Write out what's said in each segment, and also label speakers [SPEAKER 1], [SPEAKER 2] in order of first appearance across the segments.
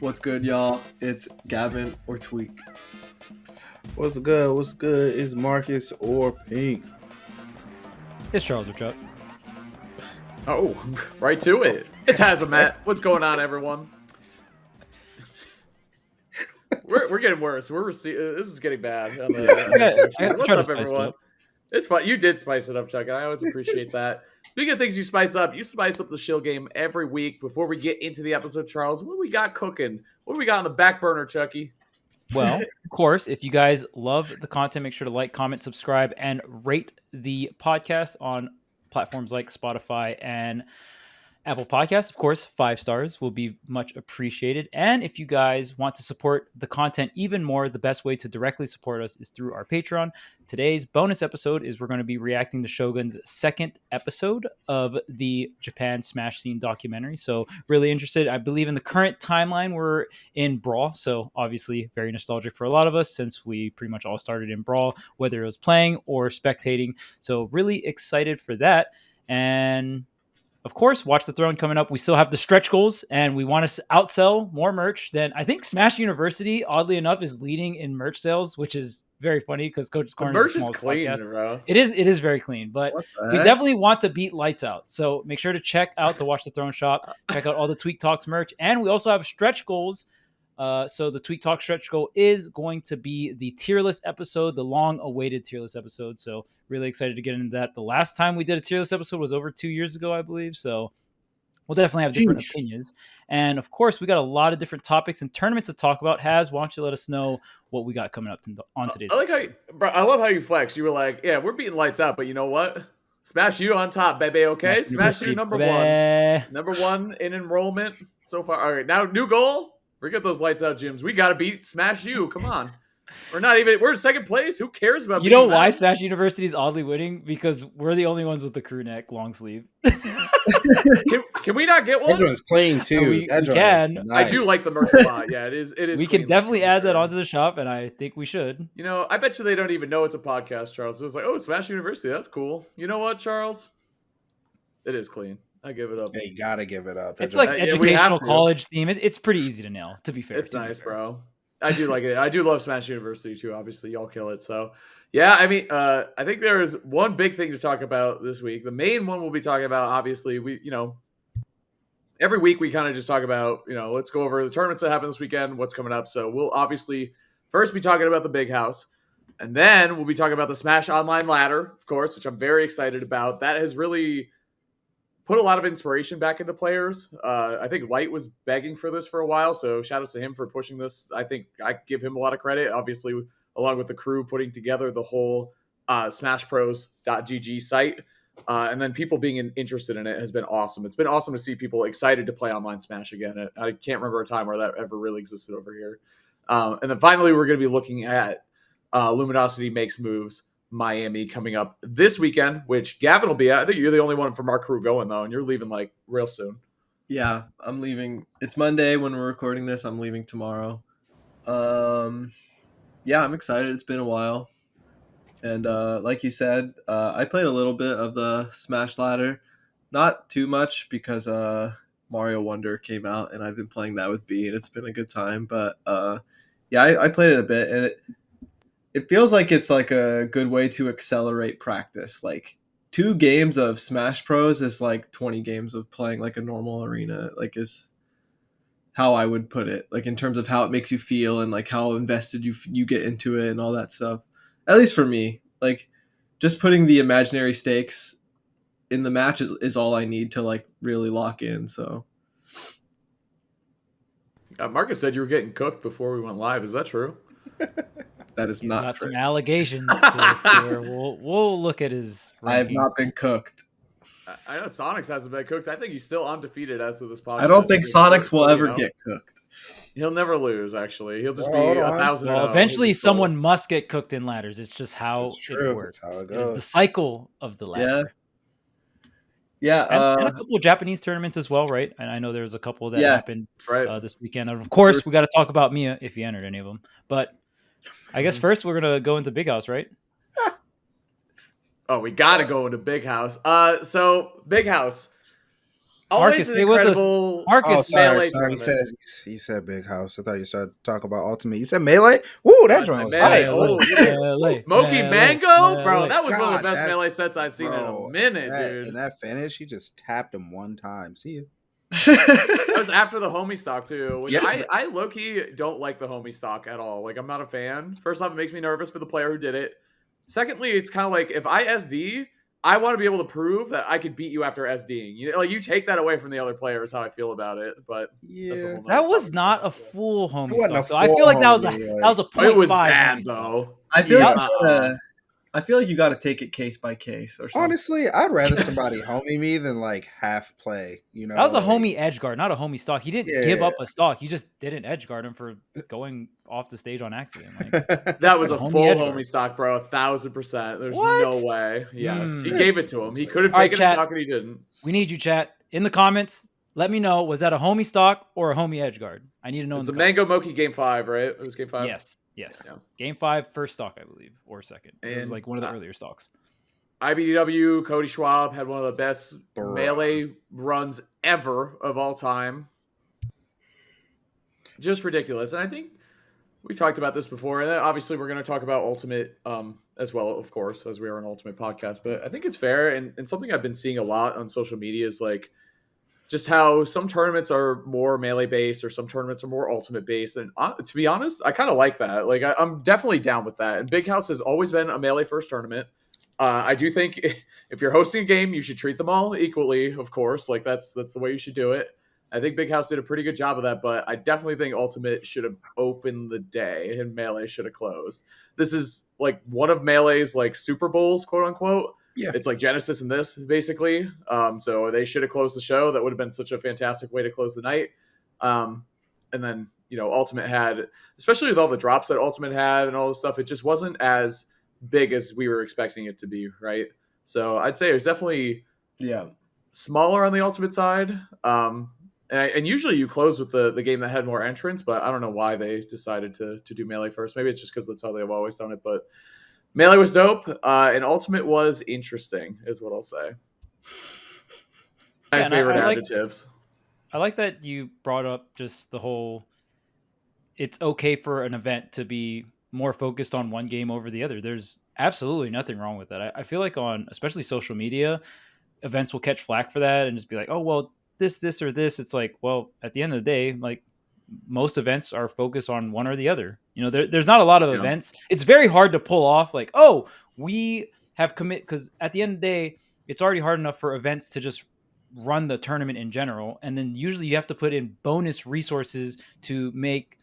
[SPEAKER 1] What's good, y'all? It's Gavin or Tweek.
[SPEAKER 2] What's good? What's good? It's Marcus or Pink.
[SPEAKER 3] It's Charles or Chuck.
[SPEAKER 4] Oh, right to it. It's Hazmatt. What's going on, everyone? We're getting worse. This is getting bad. What's up, everyone? It's fun. You did spice it up, Chuck. I always appreciate that. Speaking of things you spice up the shill game every week. Before we get into the episode, Charles, what do we got cooking? What do we got on the back burner, Chucky?
[SPEAKER 3] Well, of course, if you guys love the content, make sure to like, comment, subscribe, and rate the podcast on platforms like Spotify and Apple Podcasts. Of course, 5 stars will be much appreciated. And if you guys want to support the content even more, the best way to directly support us is through our Patreon. Today's bonus episode is we're going to be reacting to Shogun's second episode of the Japan Smash Scene documentary. So really interested. I believe in the current timeline, we're in Brawl. So obviously very nostalgic for a lot of us since we pretty much all started in Brawl, whether it was playing or spectating. So really excited for that. And of course, Watch the Throne coming up. We still have the stretch goals, and we want to outsell more merch than I think Smash University, oddly enough, is leading in merch sales, which is very funny because Coach's Corner
[SPEAKER 4] merch is clean, podcast. Bro.
[SPEAKER 3] It is very clean, but we definitely want to beat lights out. So make sure to check out the Watch the Throne shop, check out all the Tweek Talks merch, and we also have stretch goals. So the Tweek Talk stretch goal is going to be the tier list episode, the long-awaited tier list episode. So really excited to get into that. The last time we did a tier list episode was over 2 years ago, I believe. So we'll definitely have different opinions. And of course, we got a lot of different topics and tournaments to talk about. Haz, why don't you let us know what we got coming up on today's episode?
[SPEAKER 4] I love how you flex. You were like, yeah, we're beating lights out, but you know what? Smash U on top, baby, okay? Smash U number one. Number one in enrollment so far. All right, now new goal. Forget those lights out gyms. We got to beat Smash U. Come on. We're in second place. Who cares about
[SPEAKER 3] You know why Smash University is oddly winning? Because we're the only ones with the crew neck long sleeve.
[SPEAKER 4] Can we not get one?
[SPEAKER 2] That one's clean too.
[SPEAKER 3] We can.
[SPEAKER 2] Nice.
[SPEAKER 4] I do like the merch a lot. Yeah, it is.
[SPEAKER 3] We can definitely add that onto the shop, and I think we should.
[SPEAKER 4] You know, I bet you they don't even know it's a podcast, Charles. It was like, oh, Smash University. That's cool. You know what, Charles? It is clean. I give it up.
[SPEAKER 2] Hey, you gotta give it up.
[SPEAKER 3] It's like educational college theme. It's pretty easy to nail, to be fair.
[SPEAKER 4] It's nice, bro. I do like it. I do love Smash University too. Obviously, y'all kill it. So, yeah, I mean, I think there is one big thing to talk about this week. The main one we'll be talking about, obviously, every week we kind of just talk about, let's go over the tournaments that happen this weekend, what's coming up. So we'll obviously first be talking about the Big House, and then we'll be talking about the Smash Online Ladder, of course, which I'm very excited about. That has really put a lot of inspiration back into players. I think Light was begging for this for a while, so shout outs to him for pushing this. I think I give him a lot of credit, obviously, along with the crew putting together the whole smashpros.gg site. And then people being interested in it has been awesome. It's been awesome to see people excited to play online Smash again. I can't remember a time where that ever really existed over here. And then finally, we're going to be looking at Luminosity Makes Moves Miami coming up this weekend, which Gavin will be at. I think you're the only one from our crew going, though, and you're leaving like real soon.
[SPEAKER 1] Yeah, I'm leaving. It's Monday when we're recording this. I'm leaving tomorrow. Yeah, I'm excited. It's been a while. And like you said, I played a little bit of the Smash Ladder. Not too much because Mario Wonder came out, and I've been playing that with B, and it's been a good time. But yeah, I played it a bit, and it feels like it's like a good way to accelerate practice. Like 2 games of Smash Bros is like 20 games of playing like a normal arena, like is how I would put it. Like in terms of how it makes you feel and like how invested you get into it and all that stuff. At least for me, like just putting the imaginary stakes in the match is all I need to like really lock in. So
[SPEAKER 4] Marcus said you were getting cooked before we went live. Is that true?
[SPEAKER 1] That is not
[SPEAKER 3] got
[SPEAKER 1] true.
[SPEAKER 3] Some allegations. We'll look at his ranking.
[SPEAKER 1] I have not been cooked.
[SPEAKER 4] I know Sonics hasn't been cooked. I think he's still undefeated as of this podcast.
[SPEAKER 1] I don't think Sonics will ever get cooked.
[SPEAKER 4] He'll never lose, actually. He'll just be 1,000.
[SPEAKER 3] Well, eventually someone must get cooked in ladders. It's just how it works.
[SPEAKER 2] That's how it goes.
[SPEAKER 3] It is the cycle of the ladder.
[SPEAKER 1] Yeah.
[SPEAKER 3] And a couple of Japanese tournaments as well, right? And I know there's a couple that happened this weekend. And of course, we got to talk about Mia if you entered any of them. But I guess first we're going to go into Big House, right?
[SPEAKER 4] Oh, we got to go into Big House. So Big House. Always
[SPEAKER 3] Marcus,
[SPEAKER 4] an
[SPEAKER 3] stay with us.
[SPEAKER 4] incredible
[SPEAKER 3] Marcus,
[SPEAKER 2] Oh, sorry,
[SPEAKER 4] melee
[SPEAKER 2] sorry.
[SPEAKER 4] tournament.
[SPEAKER 2] You said Big House. I thought you started talking about Ultimate. You said Melee. Woo, that
[SPEAKER 4] I
[SPEAKER 2] joint
[SPEAKER 4] said
[SPEAKER 2] was
[SPEAKER 4] melee.
[SPEAKER 2] hype.
[SPEAKER 4] Oh, you
[SPEAKER 3] melee,
[SPEAKER 4] Moki
[SPEAKER 3] melee,
[SPEAKER 4] Mango, bro,
[SPEAKER 3] melee.
[SPEAKER 4] that was one of the
[SPEAKER 2] God,
[SPEAKER 4] best
[SPEAKER 2] that's
[SPEAKER 4] melee sets I'd seen in a minute, dude.
[SPEAKER 2] And that finish, he just tapped him one time. See you.
[SPEAKER 4] That was after the homie stock too, which
[SPEAKER 2] Yeah.
[SPEAKER 4] I low-key don't like the homie stock at all. Like, I'm not a fan. First off, it makes me nervous for the player who did it. Secondly, it's kind of like if I SD, I want to be able to prove that I could beat you after SDing. You take that away from the other player is how I feel about it. But that's a
[SPEAKER 2] Yeah.
[SPEAKER 4] whole nother
[SPEAKER 3] That was
[SPEAKER 4] topic.
[SPEAKER 3] not a full homie
[SPEAKER 2] It wasn't
[SPEAKER 3] stock,
[SPEAKER 2] a
[SPEAKER 3] though. I feel like that was a
[SPEAKER 2] full homie,
[SPEAKER 3] that was a
[SPEAKER 4] It was
[SPEAKER 3] 0.5
[SPEAKER 4] bad
[SPEAKER 3] homie stock.
[SPEAKER 4] though.
[SPEAKER 1] I feel
[SPEAKER 2] Yeah.
[SPEAKER 1] like I feel like you got to take it case by case or something.
[SPEAKER 2] Honestly, I'd rather somebody homie me than like half play. You know,
[SPEAKER 3] That was a
[SPEAKER 2] like,
[SPEAKER 3] homie edge guard, not a homie stock. He didn't give
[SPEAKER 2] Yeah.
[SPEAKER 3] up a stock. He just didn't edge guard him for going off the stage on accident. Like,
[SPEAKER 4] That was a
[SPEAKER 3] Homie
[SPEAKER 4] full
[SPEAKER 3] edge
[SPEAKER 4] homie
[SPEAKER 3] guard.
[SPEAKER 4] stock, bro. 1,000%. There's
[SPEAKER 3] What?
[SPEAKER 4] no way. Yes, he
[SPEAKER 3] Hmm.
[SPEAKER 4] gave it to him. He could have
[SPEAKER 3] All right,
[SPEAKER 4] taken a
[SPEAKER 3] chat.
[SPEAKER 4] stock and he didn't.
[SPEAKER 3] we need you, chat, in the comments. Let me know, was that a homie stock or a homie edge guard? I need to know
[SPEAKER 4] It's
[SPEAKER 3] in
[SPEAKER 4] the
[SPEAKER 3] the
[SPEAKER 4] Mango
[SPEAKER 3] comments.
[SPEAKER 4] Moki game 5, right? It was game 5.
[SPEAKER 3] Yes.
[SPEAKER 4] Yeah.
[SPEAKER 3] Game 5, first stock, I believe, or second. It was
[SPEAKER 4] And,
[SPEAKER 3] like one of the earlier stocks.
[SPEAKER 4] IBDW, Cody Schwab had one of the best
[SPEAKER 2] Bruh.
[SPEAKER 4] melee runs ever of all time. Just ridiculous. And I think we talked about this before. And then obviously we're going to talk about Ultimate as well, of course, as we are an Ultimate podcast. But I think it's fair. And something I've been seeing a lot on social media is like just how some tournaments are more melee based or some tournaments are more Ultimate based. And to be honest, I kind of like that. Like I'm definitely down with that. And Big House has always been a melee first tournament. I do think if you're hosting a game, you should treat them all equally, of course. Like that's the way you should do it. I think Big House did a pretty good job of that, but I definitely think Ultimate should have opened the day and Melee should have closed. This is like one of Melee's like Super Bowls, quote unquote.
[SPEAKER 2] Yeah.
[SPEAKER 4] It's like Genesis and this, basically. So they should have closed the show. That would have been such a fantastic way to close the night. And then, Ultimate had, especially with all the drops that Ultimate had and all this stuff, it just wasn't as big as we were expecting it to be, right? So I'd say it was definitely smaller on the Ultimate side. And usually you close with the game that had more entrants, but I don't know why they decided to do Melee first. Maybe it's just because that's how they've always done it. But Melee was dope, and Ultimate was interesting, is what I'll say. My favorite adjectives.
[SPEAKER 3] I like that you brought up just the whole, it's okay for an event to be more focused on one game over the other. There's absolutely nothing wrong with that. I feel like on especially social media, events will catch flack for that and just be like, oh, well, this, or this. It's like, well, at the end of the day, like most events are focused on one or the other. There's not a lot of events. It's very hard to pull off like, oh, we have because at the end of the day, it's already hard enough for events to just run the tournament in general. And then usually you have to put in bonus resources to make,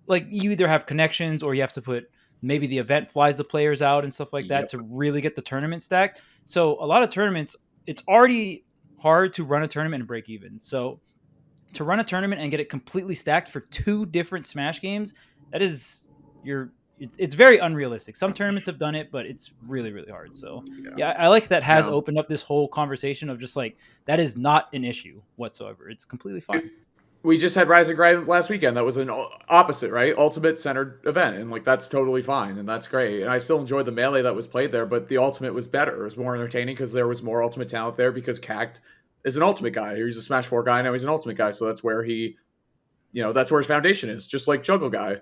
[SPEAKER 3] like, you either have connections or you have to put, maybe the event flies the players out and stuff like that to really get the tournament stacked. So a lot of tournaments, it's already hard to run a tournament and break even. So to run a tournament and get it completely stacked for 2 different Smash games, it's very unrealistic. Some tournaments have done it, but it's really, really hard. So yeah, I like that has opened up this whole conversation of just like, that is not an issue whatsoever. It's completely fine.
[SPEAKER 4] We just had Rise and Grind last weekend. That was an opposite, right? Ultimate centered event. And like, that's totally fine. And that's great. And I still enjoyed the Melee that was played there, but the Ultimate was better. It was more entertaining because there was more Ultimate talent there because Cact is an Ultimate guy. He's a Smash 4 guy. Now he's an Ultimate guy. So that's where that's where his foundation is. Just like Juggle Guy.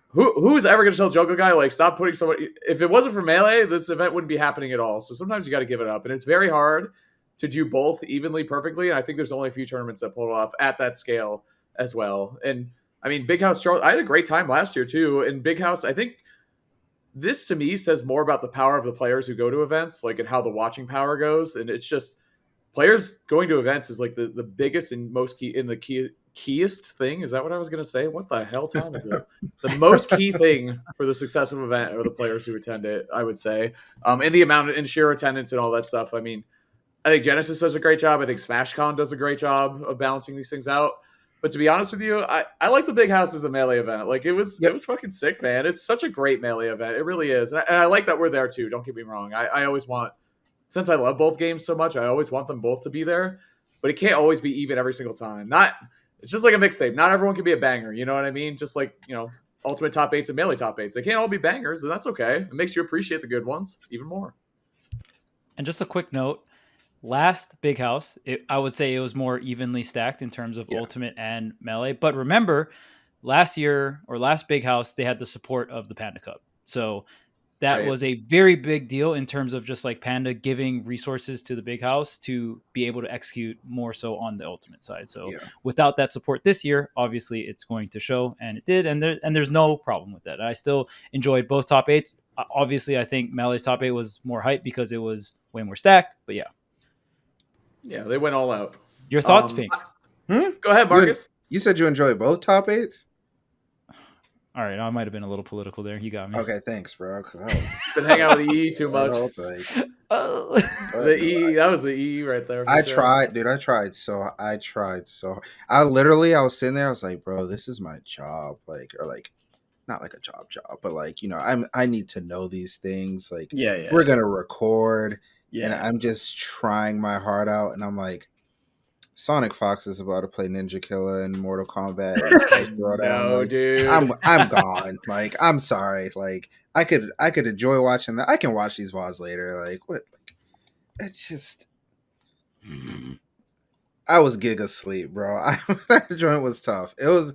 [SPEAKER 4] Who's ever going to tell Juggle Guy, like, stop putting somebody, if it wasn't for Melee, this event wouldn't be happening at all. So sometimes you got to give it up. And it's very hard to do both evenly perfectly. And I think there's only a few tournaments that pull it off at that scale as well. And I mean, Big House Charles, I had a great time last year too. And Big House, I think this to me says more about the power of the players who go to events, like, and how the watching power goes. And it's just players going to events is like the biggest and most keyest thing. Is that what I was going to say? What the hell time is it? The most key thing for the success of an event are the players who attend it, I would say. And the amount and sheer attendance and all that stuff. I mean, I think Genesis does a great job. I think SmashCon does a great job of balancing these things out. But to be honest with you, I like the Big House as a Melee event. Like, it was fucking sick, man. It's such a great Melee event. It really is. And I like that we're there too. Don't get me wrong. I always want, since I love both games so much, I always want them both to be there. But it can't always be even every single time. It's just like a mixtape. Not everyone can be a banger. You know what I mean? Just like, Ultimate top 8s and Melee top 8s. They can't all be bangers, and that's okay. It makes you appreciate the good ones even more.
[SPEAKER 3] And just a quick note, last Big House, I would say it was more evenly stacked in terms of Ultimate and Melee. But remember, last year or last Big House, they had the support of the Panda Cup. So that
[SPEAKER 4] Right.
[SPEAKER 3] was a very big deal in terms of just like Panda giving resources to the Big House to be able to execute more so on the Ultimate side. So without that support this year, obviously it's going to show, and it did, and there's no problem with that. I still enjoyed both top eights. Obviously, I think Melee's top eight was more hype because it was way more stacked. But
[SPEAKER 4] yeah, they went all out.
[SPEAKER 3] Your thoughts, Pink?
[SPEAKER 4] Go ahead, Marcus.
[SPEAKER 2] You said you enjoyed both top eights?
[SPEAKER 3] All right, I might have been a little political there. You got me.
[SPEAKER 2] Okay, thanks, bro. Because I was
[SPEAKER 4] Been hanging out with the E too much.
[SPEAKER 3] Oh.
[SPEAKER 4] The E, that was the E right there.
[SPEAKER 2] I tried, dude. I tried so. I was sitting there. I was like, bro, this is my job. Like, or like, not like a job, but like, you know, I need to know these things. Like, we're gonna record, and I'm just trying my heart out, and I'm like, Sonic Fox is about to play Ninja Killer in Mortal Kombat.
[SPEAKER 4] Dude,
[SPEAKER 2] I'm gone. Like, I'm sorry. Like, I could enjoy watching that. I can watch these VODs later. Like, what? Like, it's just. I was gig asleep, bro. That joint was tough. It was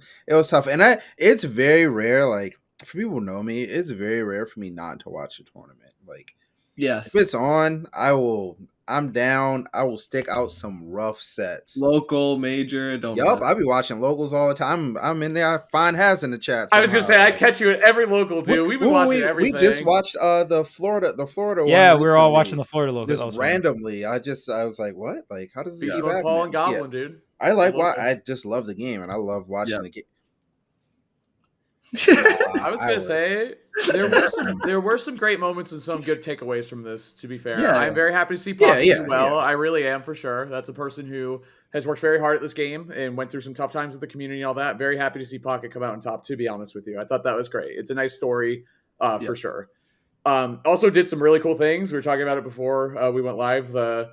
[SPEAKER 2] tough, and it's very rare. Like, for people who know me, it's very rare for me not to watch a tournament. Like,
[SPEAKER 1] Yes.
[SPEAKER 2] if it's on, I'm down. I will stick out some rough sets.
[SPEAKER 1] Local, major, don't
[SPEAKER 2] Yup, I'll be watching locals all the time. I'm in there. I find Haz in the chat.
[SPEAKER 4] I was gonna say I'd catch you at every local, dude. We've been watching everything.
[SPEAKER 2] We just watched the Florida
[SPEAKER 3] Yeah,
[SPEAKER 2] one
[SPEAKER 3] we were all
[SPEAKER 2] recently.
[SPEAKER 3] watching the Florida local.
[SPEAKER 2] Just randomly. I was like, what? Like, how does this keep happening?
[SPEAKER 4] Paul and Goblin, dude.
[SPEAKER 2] I just love the game, and I love watching the game.
[SPEAKER 4] I was gonna say there were some great moments and some good takeaways from this. To be fair, I'm very happy to see Pop do well. I really am, for sure. That's a person who has worked very hard at this game and went through some tough times with the community and all that. Very happy to see Pocket come out on top. To be honest with you, I thought that was great. It's a nice story, for sure. Also did some really cool things. We were talking about it before we went live. The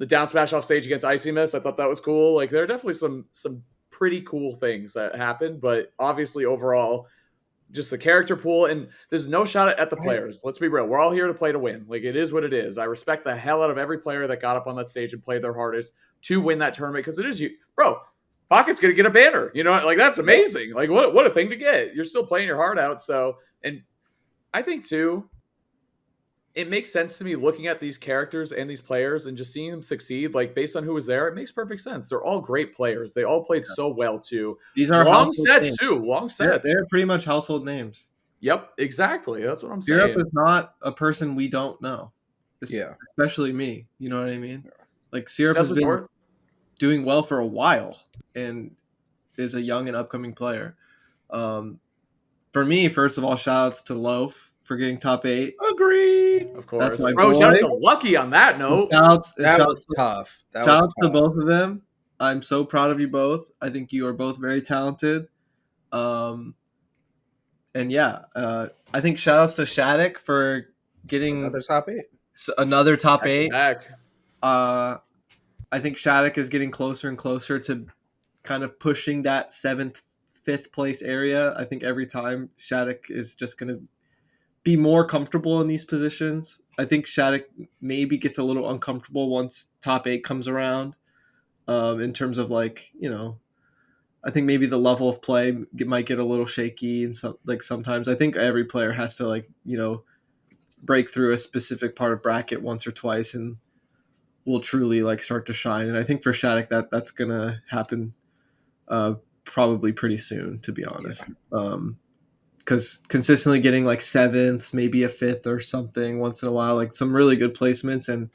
[SPEAKER 4] down smash off stage against Icy Miss. I thought that was cool. Like, there are definitely some pretty cool things that happened, but obviously overall, just the character pool, and there's no shot at the players. Let's be real. We're all here to play to win. Like, it is what it is. I respect the hell out of every player that got up on that stage and played their hardest to win that tournament, because it is you. Bro, Pocket's going to get a banner. You know, like, that's amazing. Like, what a thing to get. You're still playing your heart out. So, and I think, too, it makes sense to me looking at these characters and these players and just seeing them succeed, like, based on who was there. It makes perfect sense. They're all great players. They all played so well, too.
[SPEAKER 1] These are
[SPEAKER 4] long sets, names. Too. Long sets.
[SPEAKER 1] They're pretty much household names.
[SPEAKER 4] Yep, exactly. That's what I'm
[SPEAKER 1] Syrup
[SPEAKER 4] saying.
[SPEAKER 1] Is not a person we don't know. Especially me. You know what I mean? Like, Syrup has been doing well for a while and is a young and upcoming player. For me, first of all, shout outs to Loaf for getting top 8.
[SPEAKER 2] Agreed.
[SPEAKER 4] Of course. That's my boy. Shout out to Lucky on that note.
[SPEAKER 2] That was tough.
[SPEAKER 1] Shout out to both of them. I'm so proud of you both. I think you are both very talented. And yeah, I think shout outs to Shattuck for getting
[SPEAKER 2] another top 8.
[SPEAKER 1] Another top 8. I think Shattuck is getting closer and closer to kind of pushing that 7th, 5th place area. I think every time Shattuck is just going to be more comfortable in these positions. I think Shattuck maybe gets a little uncomfortable once top 8 comes around, in terms of, like, you know, I think maybe the level of play might get a little shaky, and sometimes I think every player has to, like, you know, break through a specific part of bracket once or twice and will truly, like, start to shine. And I think for Shattuck that's gonna happen probably pretty soon, to be honest. Because consistently getting like 7th, maybe a 5th or something once in a while, like some really good placements, and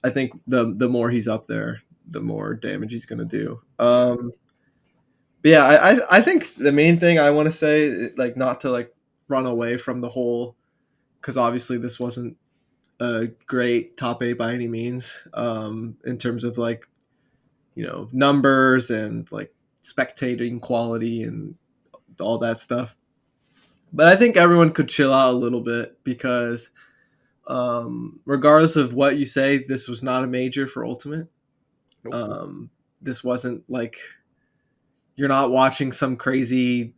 [SPEAKER 1] I think the more he's up there, the more damage he's gonna do. But yeah, I think the main thing I want to say, like, not to like run away from the whole, because obviously this wasn't a great top 8 by any means, in terms of, like, you know, numbers and like spectating quality and all that stuff. But I think everyone could chill out a little bit, because regardless of what you say, this was not a major for Ultimate. This wasn't like, you're not watching some crazy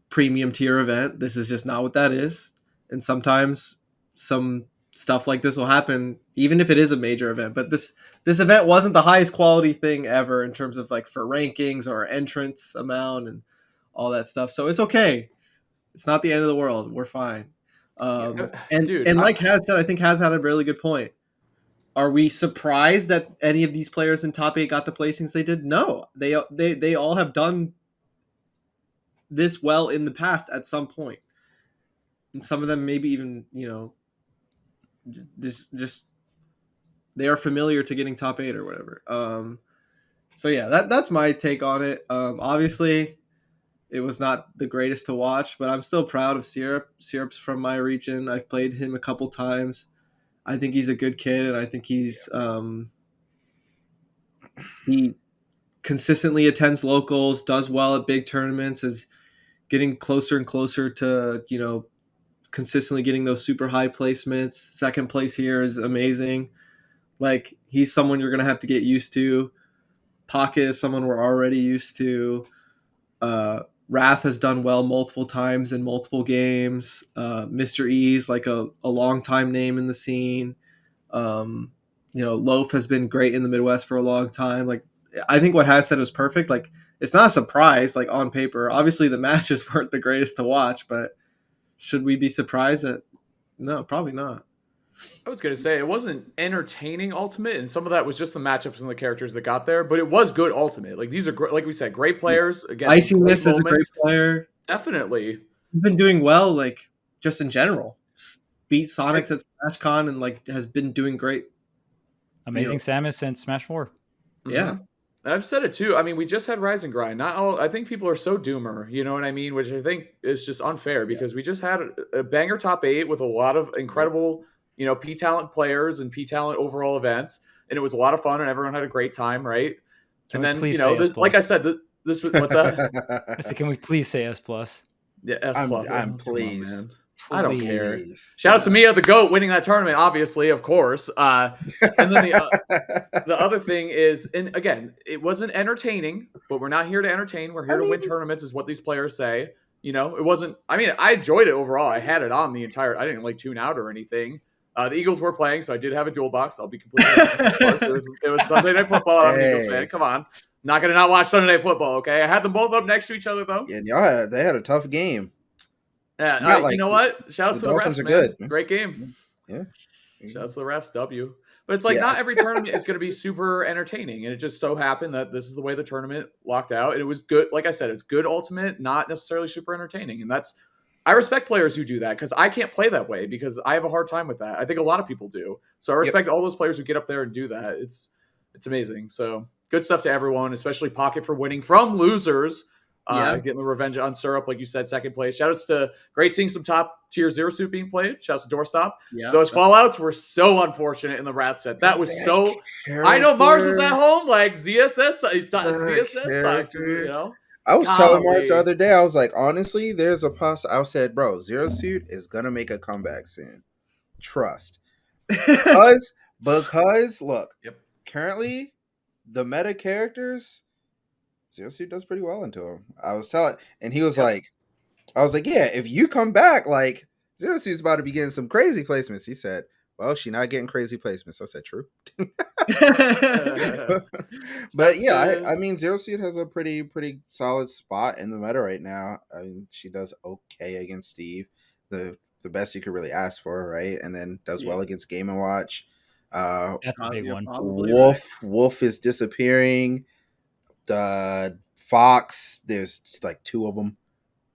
[SPEAKER 1] premium tier event. This is just not what that is. And sometimes some stuff like this will happen, even if it is a major event. But this event wasn't the highest quality thing ever in terms of like for rankings or entrance amount and all that stuff. So it's okay. It's not the end of the world. We're fine.
[SPEAKER 4] Dude,
[SPEAKER 1] And like Haz said, I think Haz had a really good point. Are we surprised that any of these players in top 8 got the placings they did? No, they all have done this well in the past at some point, and some of them maybe even just they are familiar to getting top 8 or whatever. So yeah, that's my take on it. Obviously, it was not the greatest to watch, but I'm still proud of Syrup. Syrup's from my region. I've played him a couple times. I think he's a good kid, and I think he consistently attends locals, does well at big tournaments, is getting closer and closer to consistently getting those super high placements. Second place here is amazing. Like, he's someone you're gonna have to get used to. Pocket is someone we're already used to. Wrath has done well multiple times in multiple games. Mr. E's like a long time name in the scene. Loaf has been great in the Midwest for a long time. Like, I think what Has said was perfect. Like, it's not a surprise, like on paper. Obviously, the matches weren't the greatest to watch, but should we be surprised that? No, probably not.
[SPEAKER 4] I was going to say it wasn't entertaining Ultimate, and some of that was just the matchups and the characters that got there, but it was good Ultimate. Like, these are like we said, great players. Again,
[SPEAKER 1] Icing Mist is a great player.
[SPEAKER 4] Definitely.
[SPEAKER 1] He's been doing well, like, just in general. Beat Sonics at SmashCon and like has been doing great.
[SPEAKER 3] Amazing Samus since Smash 4.
[SPEAKER 1] Yeah.
[SPEAKER 4] And I've said it too. I mean, we just had Rise and Grind. Not all. I think people are so doomer. You know what I mean? Which I think is just unfair because we just had a banger top 8 with a lot of incredible, P talent players and P talent overall events, and it was a lot of fun and everyone had a great time, right?
[SPEAKER 3] Can
[SPEAKER 4] and then
[SPEAKER 3] this,
[SPEAKER 4] like I said, this was what's that?
[SPEAKER 3] I said, can we please say S plus?
[SPEAKER 4] Yeah, S plus.
[SPEAKER 2] I'm pleased.
[SPEAKER 4] I don't care.
[SPEAKER 2] Please.
[SPEAKER 4] Shout out to Mia the GOAT winning that tournament, obviously, of course. And then the other thing is, and again, it wasn't entertaining, but we're not here to entertain. We're here to win tournaments, is what these players say. It wasn't. I mean, I enjoyed it overall. I had it on the entire. I didn't like tune out or anything. The Eagles were playing, so I did have a dual box. I'll be completely honest. Of course, it was Sunday Night Football. I'm an Eagles fan. Come on, not gonna not watch Sunday Night Football. Okay, I had them both up next to each other though.
[SPEAKER 2] Yeah, and they had a tough game.
[SPEAKER 4] Yeah, you know what? Shout out to the refs, man. Good. Great game.
[SPEAKER 2] Yeah.
[SPEAKER 4] Shout out to the refs, W. But it's like not every tournament is going to be super entertaining. And it just so happened that this is the way the tournament locked out. And it was good. Like I said, it's good Ultimate, not necessarily super entertaining. And I respect players who do that because I can't play that way because I have a hard time with that. I think a lot of people do. So I respect all those players who get up there and do that. It's amazing. So good stuff to everyone, especially Pocket for winning from losers. Getting the revenge on Syrup, like you said, second place. Shoutouts to great seeing some top tier Zero Suit being played. Suits to Doorstop. Yeah, those fallouts were so unfortunate in the Rat set. That was so. I know Mars was at home, like ZSS sucks.
[SPEAKER 2] I was telling Mars the other day, I was like, honestly, there's a I said, bro, Zero Suit is gonna make a comeback soon. Trust. Because look, currently the meta characters. Zero Suit does pretty well into him. I was telling, and he was like, yeah, if you come back, like, Zero Suit's about to be getting some crazy placements. He said, well, she's not getting crazy placements. I said, true. But yeah, I mean, Zero Suit has a pretty solid spot in the meta right now. I mean, she does okay against Steve, the best you could really ask for, right? And then does well against Game & Watch.
[SPEAKER 3] That's a big one.
[SPEAKER 2] Wolf is disappearing. Fox, there's like 2 of them.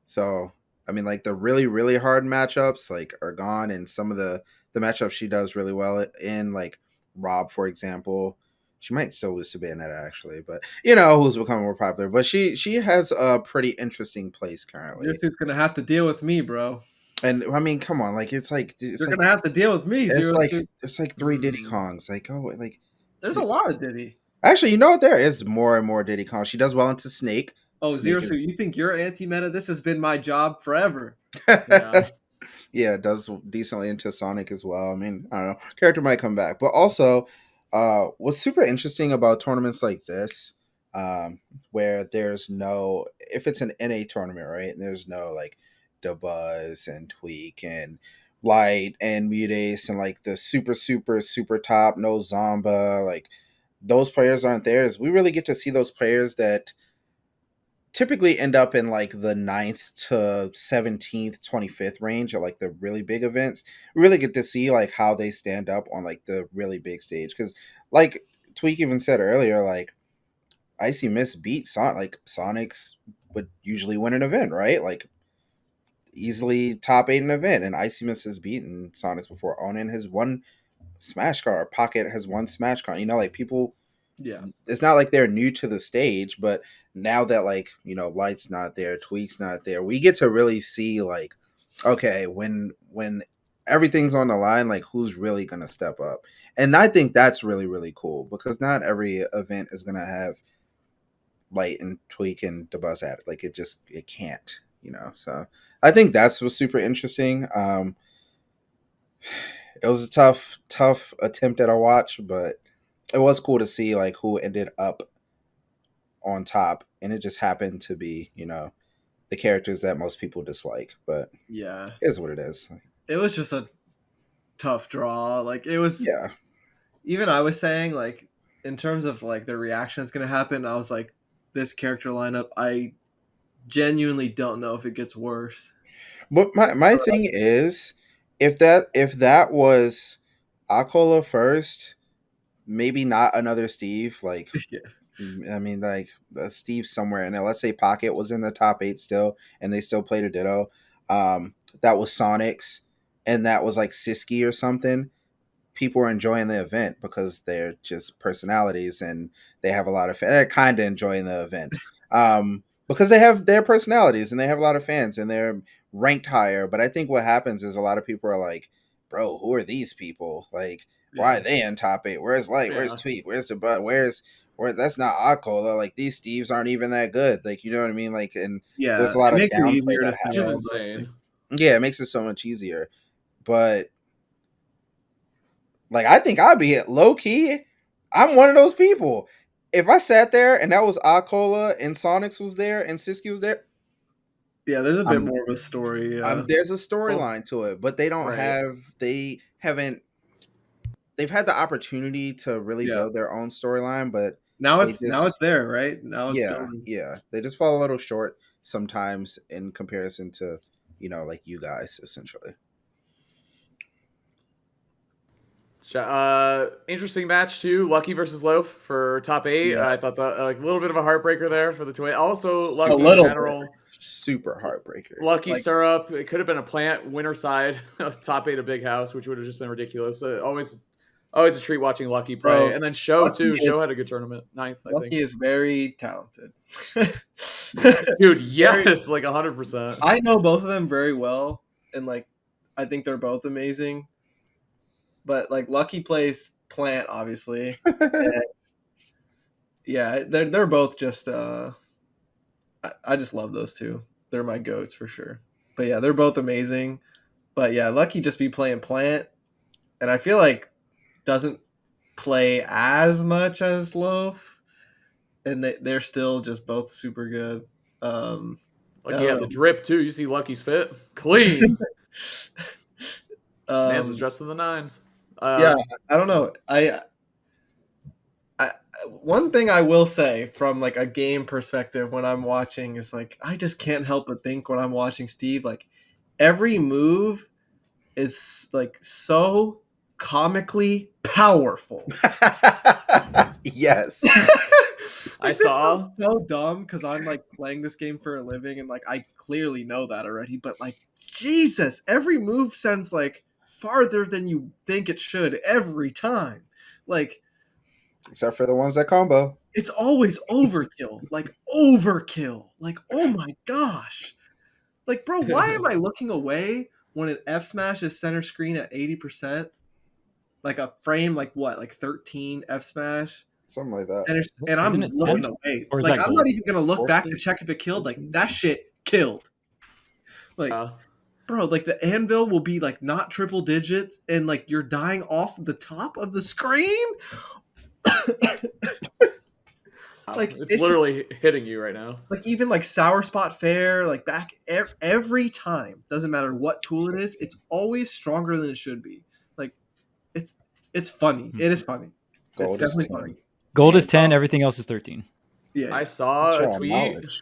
[SPEAKER 2] So, I mean, like the really, really hard matchups like are gone, and some of the matchups she does really well in, like Rob, for example. She might still lose to Bayonetta, actually, but who's becoming more popular. But she has a pretty interesting place currently.
[SPEAKER 1] You're just gonna have to deal with me, bro.
[SPEAKER 2] And I mean, come on, like you're
[SPEAKER 1] gonna have to deal with me.
[SPEAKER 2] It's like 3 Diddy Kongs.
[SPEAKER 1] There's a lot of Diddy.
[SPEAKER 2] Actually, you know what? There is more and more Diddy Kong. She does well into Snake.
[SPEAKER 1] Oh, Zero Suit, you think you're anti-meta? This has been my job forever.
[SPEAKER 2] Yeah, it does decently into Sonic as well. I mean, I don't know. Character might come back. But also, what's super interesting about tournaments like this, where there's no, if it's an NA tournament, right? And there's no like DeBuzz and Tweek and Light and Mutace and like the super top, no Zomba, like those players aren't there. Is we really get to see those players that typically end up in like the 9th to 17th, 25th range at like the really big events. We really get to see like how they stand up on like the really big stage. Because like Tweek even said earlier, like Icy Mist beat Sonics would usually win an event, right? Like easily top 8 an event, and Icy Mist has beaten Sonics before. Onin has won Smash Car. Pocket has won Smash Car. You know, like people,
[SPEAKER 1] Yeah.
[SPEAKER 2] it's not like they're new to the stage, but now that like, you know, Light's not there, Tweak's not there, we get to really see like, okay, when everything's on the line, like who's really gonna step up. And I think that's really, really cool because not every event is gonna have Light and Tweak and DeBuzz at it. Like it can't, you know. So I think that's what's super interesting. It was a tough attempt at a watch, but it was cool to see like who ended up on top, and it just happened to be, you know, the characters that most people dislike. But
[SPEAKER 1] Yeah.
[SPEAKER 2] it is what it is.
[SPEAKER 1] It was just a tough draw. Like it was.
[SPEAKER 2] Yeah.
[SPEAKER 1] Even I was saying like in terms of like the reaction that's gonna happen, I was like, this character lineup, I genuinely don't know if it gets worse.
[SPEAKER 2] But my thing is, if that was Akola first, maybe not another Steve. Like,
[SPEAKER 1] Yeah.
[SPEAKER 2] I mean, like Steve somewhere in there. Let's say Pocket was in the top 8 still, and they still played a Ditto. That was Sonics, and that was like Siski or something. People are enjoying the event because they're just personalities and they have a lot of they're kind of enjoying the event because they have their personalities and they have a lot of fans and they're ranked higher. But I think what happens is a lot of people are like, bro, who are these people? Like, why are they in top 8? Where's Light? Where's Tweet? Where's the butt? Where that's not Akola. Like these Steves aren't even that good. Like, you know what I mean? Like, and there's a lot of downplay that happens.
[SPEAKER 4] Which is insane.
[SPEAKER 2] Yeah, it makes it so much easier. But like, I think I'd be low key. I'm one of those people. If I sat there and that was Akola and Sonics was there and Siski was there,
[SPEAKER 1] yeah, there's a bit more of a story.
[SPEAKER 2] there's a storyline to it, but they don't
[SPEAKER 4] Right.
[SPEAKER 2] they've had the opportunity to really build their own storyline, but
[SPEAKER 1] now it's there, right? Now it's building.
[SPEAKER 2] Yeah. They just fall a little short sometimes in comparison to, you know, like you guys essentially.
[SPEAKER 4] Interesting match too. Lucky versus Loaf for top 8.
[SPEAKER 1] Yeah.
[SPEAKER 4] I thought that like a little bit of a heartbreaker there for the twin. Also, Lucky
[SPEAKER 1] A little
[SPEAKER 4] in general.
[SPEAKER 2] Super heartbreaker.
[SPEAKER 4] Lucky
[SPEAKER 1] Like-
[SPEAKER 4] syrup. It could have been a plant winner side top 8 a big house, which would have just been ridiculous. Always a treat watching Lucky play.
[SPEAKER 1] Bro,
[SPEAKER 4] And then Show
[SPEAKER 1] Lucky
[SPEAKER 4] too.
[SPEAKER 1] is-
[SPEAKER 4] Show had a good tournament. 9th, I
[SPEAKER 1] Lucky
[SPEAKER 4] think.
[SPEAKER 1] is very talented.
[SPEAKER 4] Dude, yes, like 100%.
[SPEAKER 1] I know both of them very well, and like I think they're both amazing. But like Lucky plays Plant, obviously. And, yeah, they're both just I just love those two. They're my goats for sure. But yeah, they're both amazing. But yeah, Lucky just be playing Plant, and I feel like doesn't play as much as Loaf, and they're still just both super good.
[SPEAKER 4] Lucky had the drip too. You see Lucky's fit? Clean. Mans was dressed in the 9s.
[SPEAKER 1] Yeah, I don't know. I one thing I will say from like a game perspective when I'm watching is like I just can't help but think when I'm watching Steve, like every move is like so comically powerful.
[SPEAKER 2] Yes.
[SPEAKER 4] I
[SPEAKER 1] This
[SPEAKER 4] saw.
[SPEAKER 1] sounds so dumb because I'm like playing this game for a living and like I clearly know that already, but like Jesus, every move sends like farther than you think it should every time. Like
[SPEAKER 2] Except for the ones that combo.
[SPEAKER 1] it's always overkill. Like overkill. Like oh my gosh. Like bro, why am I looking away when an F smash is center screen at 80%? Like a frame like what? Like 13 F smash?
[SPEAKER 2] Something like that.
[SPEAKER 1] And I'm
[SPEAKER 3] Isn't it
[SPEAKER 1] looking
[SPEAKER 3] 10?
[SPEAKER 1] away.
[SPEAKER 3] Or is
[SPEAKER 1] Like
[SPEAKER 3] that
[SPEAKER 1] I'm
[SPEAKER 3] gold?
[SPEAKER 1] not even gonna look back to
[SPEAKER 3] 14?
[SPEAKER 1] check if it killed. Like that shit killed. Like bro, like the anvil will be like not triple digits and like you're dying off the top of the screen. Like
[SPEAKER 4] It's
[SPEAKER 1] it's just
[SPEAKER 4] literally hitting you right now.
[SPEAKER 1] like even like Sour Spot Fair, like back every time, doesn't matter what tool it is, it's always stronger than it should be. Like it's funny. It is funny. It's
[SPEAKER 2] Gold is
[SPEAKER 1] definitely
[SPEAKER 2] 10.
[SPEAKER 1] funny.
[SPEAKER 3] Gold is
[SPEAKER 1] And
[SPEAKER 3] 10. Everything else is 13.
[SPEAKER 1] yeah,
[SPEAKER 4] I saw
[SPEAKER 2] What's
[SPEAKER 4] a
[SPEAKER 2] your
[SPEAKER 4] tweet.
[SPEAKER 2] knowledge?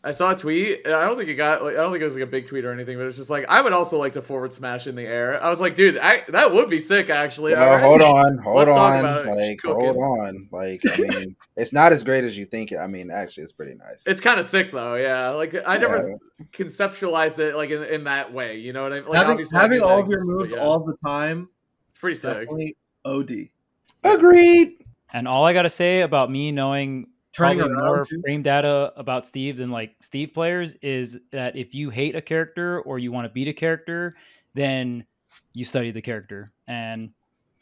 [SPEAKER 4] I saw a tweet, and I don't think it was like a big tweet or anything, but it's just like I would also like to forward smash in the air. I was like, dude, that would be sick, actually.
[SPEAKER 2] Well,
[SPEAKER 4] All right,
[SPEAKER 2] hold on,
[SPEAKER 4] let's talk about it.
[SPEAKER 2] like
[SPEAKER 4] Cooking.
[SPEAKER 2] hold on, like I mean, it's not as great as you think. I mean, actually, it's pretty nice.
[SPEAKER 4] It's kind of sick though, yeah. Like I never
[SPEAKER 2] Yeah.
[SPEAKER 4] conceptualized it like in that way. You know what I mean? Like obviously I
[SPEAKER 1] having
[SPEAKER 4] knew that
[SPEAKER 1] all of your
[SPEAKER 4] existed, but
[SPEAKER 1] moves
[SPEAKER 4] yeah,
[SPEAKER 1] all the time,
[SPEAKER 4] it's pretty sick.
[SPEAKER 1] definitely OD.
[SPEAKER 2] Agreed.
[SPEAKER 3] And all I got to say about me knowing
[SPEAKER 1] Turning
[SPEAKER 3] probably
[SPEAKER 1] around
[SPEAKER 3] more
[SPEAKER 1] too.
[SPEAKER 3] frame data about Steve than like Steve players is that if you hate a character or you want to beat a character, then you study the character. And